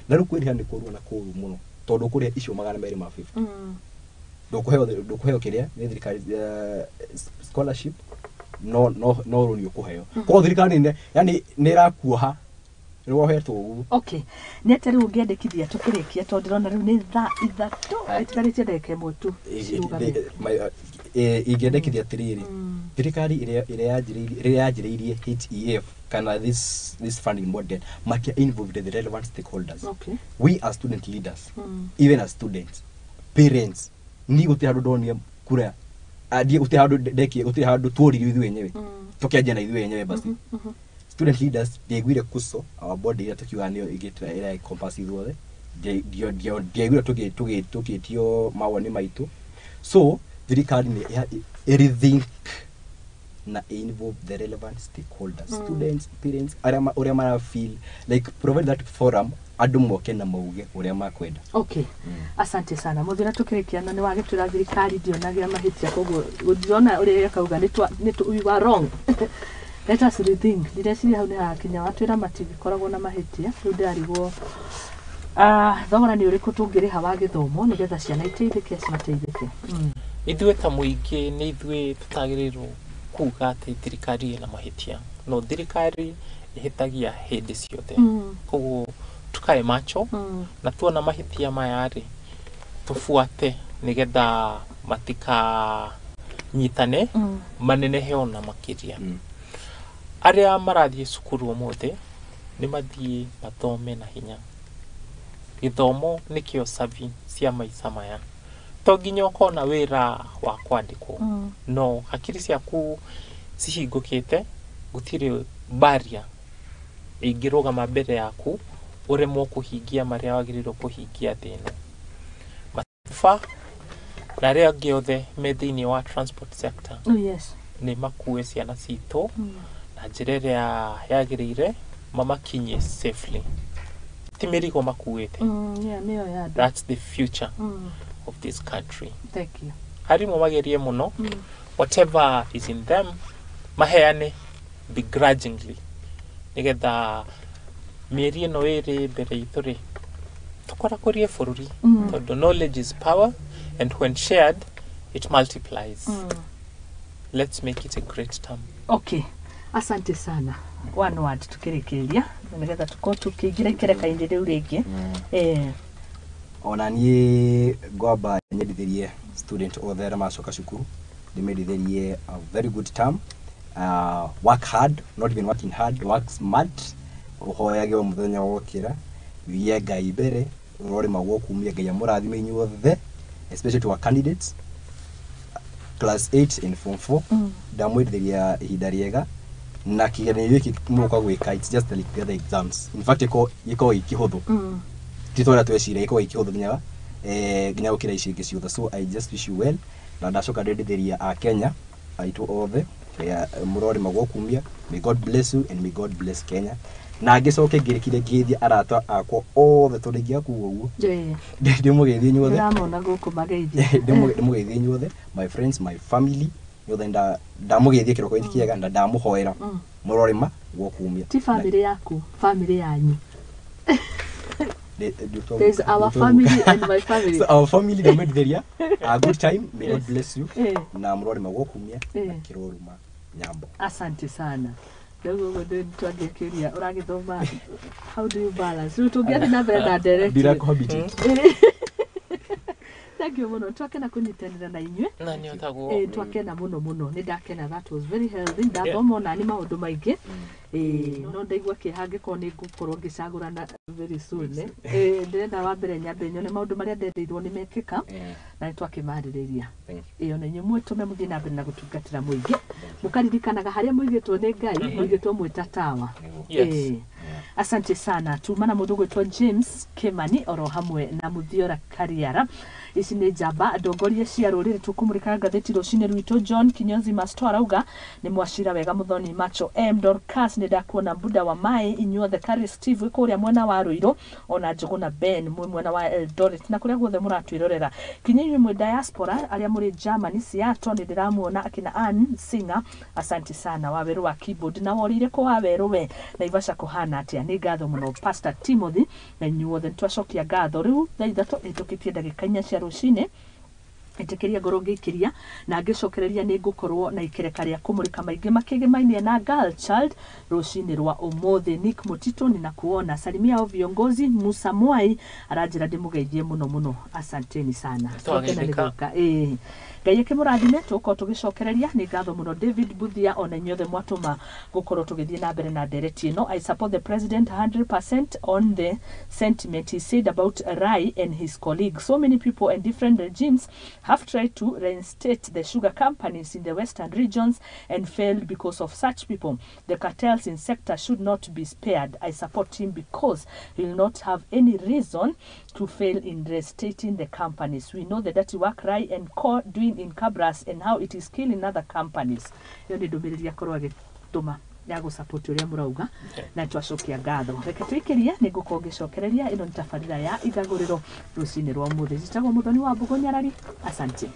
na rukwiriha ni kurwa na kuru muno tondu kuria icio 250 dokuheo kiria ni thirikari scholarship no roni ukuheo kwa thirikari ne yani nirakuoha niwohetwo ugu okay netari ungiendekithia tukirikia tondu ndona riu ni tha ithatu itaritie ndeke mutu ingiendekithia tiriri thirikari ire yajiririe HEF kana this funding model makia involved the relevant stakeholders okay we as student leaders even as students parents ni gutihandu donia kura adie utihandu deki utihandu tuori ithu wenyewe tukiaje na ithu wenyewe basi student leaders diegwire kuso our body ya tukiwa niyo igitira ira compass ithuothe diegwire tugitio mawoni maitu so thirikari ni everything na involve the relevant stakeholders students parents uria mara feel like provide that forum andu moke na mauge uria makwenda okay asante sana muthira tukirikiana ni wagitwira thirikari ndionagira mahitia koguo ndiona uria kauga ni we were wrong let us rethink ndĩreciria hau nĩ hakinya watwĩra matikoragwo na mahĩtia rĩu ndarigwo thogora nĩ ũrĩkũ tũngĩrĩha wa gĩthomo nĩgetha ciana iteithĩke cimateithĩke ithuĩ ta mũingĩ nĩ ithuĩ tũtagĩrĩirwo kuga atĩ thirikari ĩna mahĩtia no thirikari ĩhĩtagia hĩndĩ ciothe koguo tukae macho na tuona mahĩtia maya rĩ tufuate nĩgetha matikanyitane manenehe ona makĩria arĩa marathiĩ cukuru ũmũthĩ nĩ mathiĩ mathome na hinya gĩthomo nĩkĩo savi cia maica maya to nginya ũkona wĩra wa kwandĩkwo no hakiri ciaku cihingũkĩte gũtirĩ barrier ĩngĩrũgama mbere yaku ũremwo kũhingia marĩa wagĩrĩirwo kũhingia thĩ ĩno matiba na arĩa angĩ othe me thĩinĩ wa transport sector nĩ makue ciana citũ na njĩra ĩrĩa yagĩrĩire mamakinyie safely ti mĩrigo makuĩte that's the future of this country. Thank you. Arimũ magerie mũno whatever is in them maheane begrudgingly nĩgetha mĩeri ĩno ĩrĩ mbere itũ rĩ tũkorakũrie bũrũri tondũ knowledge is power and when shared it multiplies. Let's make it a great term. Okay, asante sana. One word tukĩrĩkĩrĩria nĩgetha tukorwo tukĩingĩra ikereka-inĩ rĩu rĩngĩ ona niĩ ngwamba nyendithĩrie student othe arĩa macoka cukuru ndĩmendithĩrie a very good term. Work hard, not even working hard, work smart. Ũhoyage o mũthenya wokĩra thiĩ Ngai mbere ũrore magwo kumia Ngai amũrathime inyuothe especially to our candidates class 8 and form 4 ndamwendithĩria ihinda rĩega na kĩgeranio gĩkĩ mũka gwĩka it's just like the other exams. In fact gĩkoragwo gĩkĩhũthũ titwara tweciria gĩkoragwo gĩkĩhũthũ nginya gũkĩra ici ingĩ ciothe. So I just wish you well na ndacoka ndendithĩria a Kenya aitũ othe mũrore magwo kumia. May God bless you and may God bless Kenya. Na ngĩcoke ngĩrĩkire ngĩthia arata akwa othe tondũ ingĩakuo ũguo ndĩmũgeithie inyuothe ndĩramona gũkũ mageithie ndĩmũgeithie inyuothe my friends my family yothe ndamũgeithie kĩroko gĩkĩ kĩega na ndamũhoera mũrore magwo kumia. Ti family yaku, family yanyu. There's our family and my family. So our family ndĩmwendithĩria a good time. May God bless you na mũrore magwo kumia kĩroruma nyambo. Asante sana. Ndogo twangĩkĩria ũragĩthoma how do you balance tũngĩathiĩ na mbere na direct ndira cohabitate. Thank you muno twakena kũnyitanĩra na inyuĩ na nĩ otagwo twakena muno nĩ ndakena that was very healthy ndathoma ona nĩ maũndũ maingĩ no ndaigua kĩeha angĩkorwo nĩ ngũkorwo ngĩcagũrana very soon ndĩrenda wa mbere nyambe nyone maũndũ marĩa ndendeirwo nĩ mekĩka na nĩ twakĩmarĩrĩria ĩyo na inyuĩ mwĩtũme mũthiĩ na mbere na gũtungatĩra mũingĩ mũkaririkanaga harĩa mũigĩtwo nĩ Ngai mũigĩtwo mwĩta tawa. Asante sana. Tumana mũndũ gwĩtwo James Kimani oro hamwe na Muthiora Kariara. Ici nĩ njamba ndongoria cia rũrĩrĩ tũkũmũrĩka ngathĩti rũcinĩ rwitũ. John Kinyozi Masto arauga nĩ mwacira wega Muthoni Macho M Dorcas nĩ ndakuona Buda wa Mai inyuothe Kari Steve kũrĩa mwena wa Rũirũ ona Njũgũna Ben mwena wa Eldoret na kũrĩa guothe mũratwĩrorera. Kinyĩnyuĩ mwĩ diaspora arĩa mũrĩ Germany Seattle nĩ ndĩramuona akina Ann Singer. Asante sana Waweru wa keyboard na worire ko Waweru we na Ivasha kuhana atia nĩ ngatho mũno Pastor Timothy na inyuothe nĩtwacokia ngatho rĩu thaa ithatũ ĩtũkĩtie ndagĩka 4 cia rũcinĩ ĩtĩkĩria ngoro ngĩikĩria na ngĩcokereria nĩ ngũkorwo na ikereka rĩa kũmũrĩka maingĩ makĩgemainie na girl child rũcinĩ rwa ũmũthĩ. Nick Mutito ninakuona salimia au viongozi Musa Mwai aranjĩra ndĩmũgeithie mũno asanteni sana Ngai akĩmũrathime tũkorwo tũgĩcokereria nĩ ngatho mũno David Buthia ona inyuothe mwatũma gũkorwo tũgĩthiĩ na mbere na ndereti ĩno. I support the president 100% on the sentiment he said about Rai and his colleagues. So many people and different regimes have tried to reinstate the sugar companies in the western regions and failed because of such people. The cartels in sector should not be spared. I support him because he will not have any reason to fail in reinstating the companies. We know the dirty work Rai and Co doing in Kabras and how it is killing other companies. Yo nĩ ndũmĩrĩri akorwo agĩtũma ya gũsupport ũrĩa mũrauga na twacokia ngatho. Reke twĩkĩrie nĩ ngũkorwo ngĩcokereria ĩno nĩ tabarĩra ya Igaguriro rũcinĩ rwa ũmũthĩ. Njĩtagwo Muthoni Wambugu Nyarari. Asante.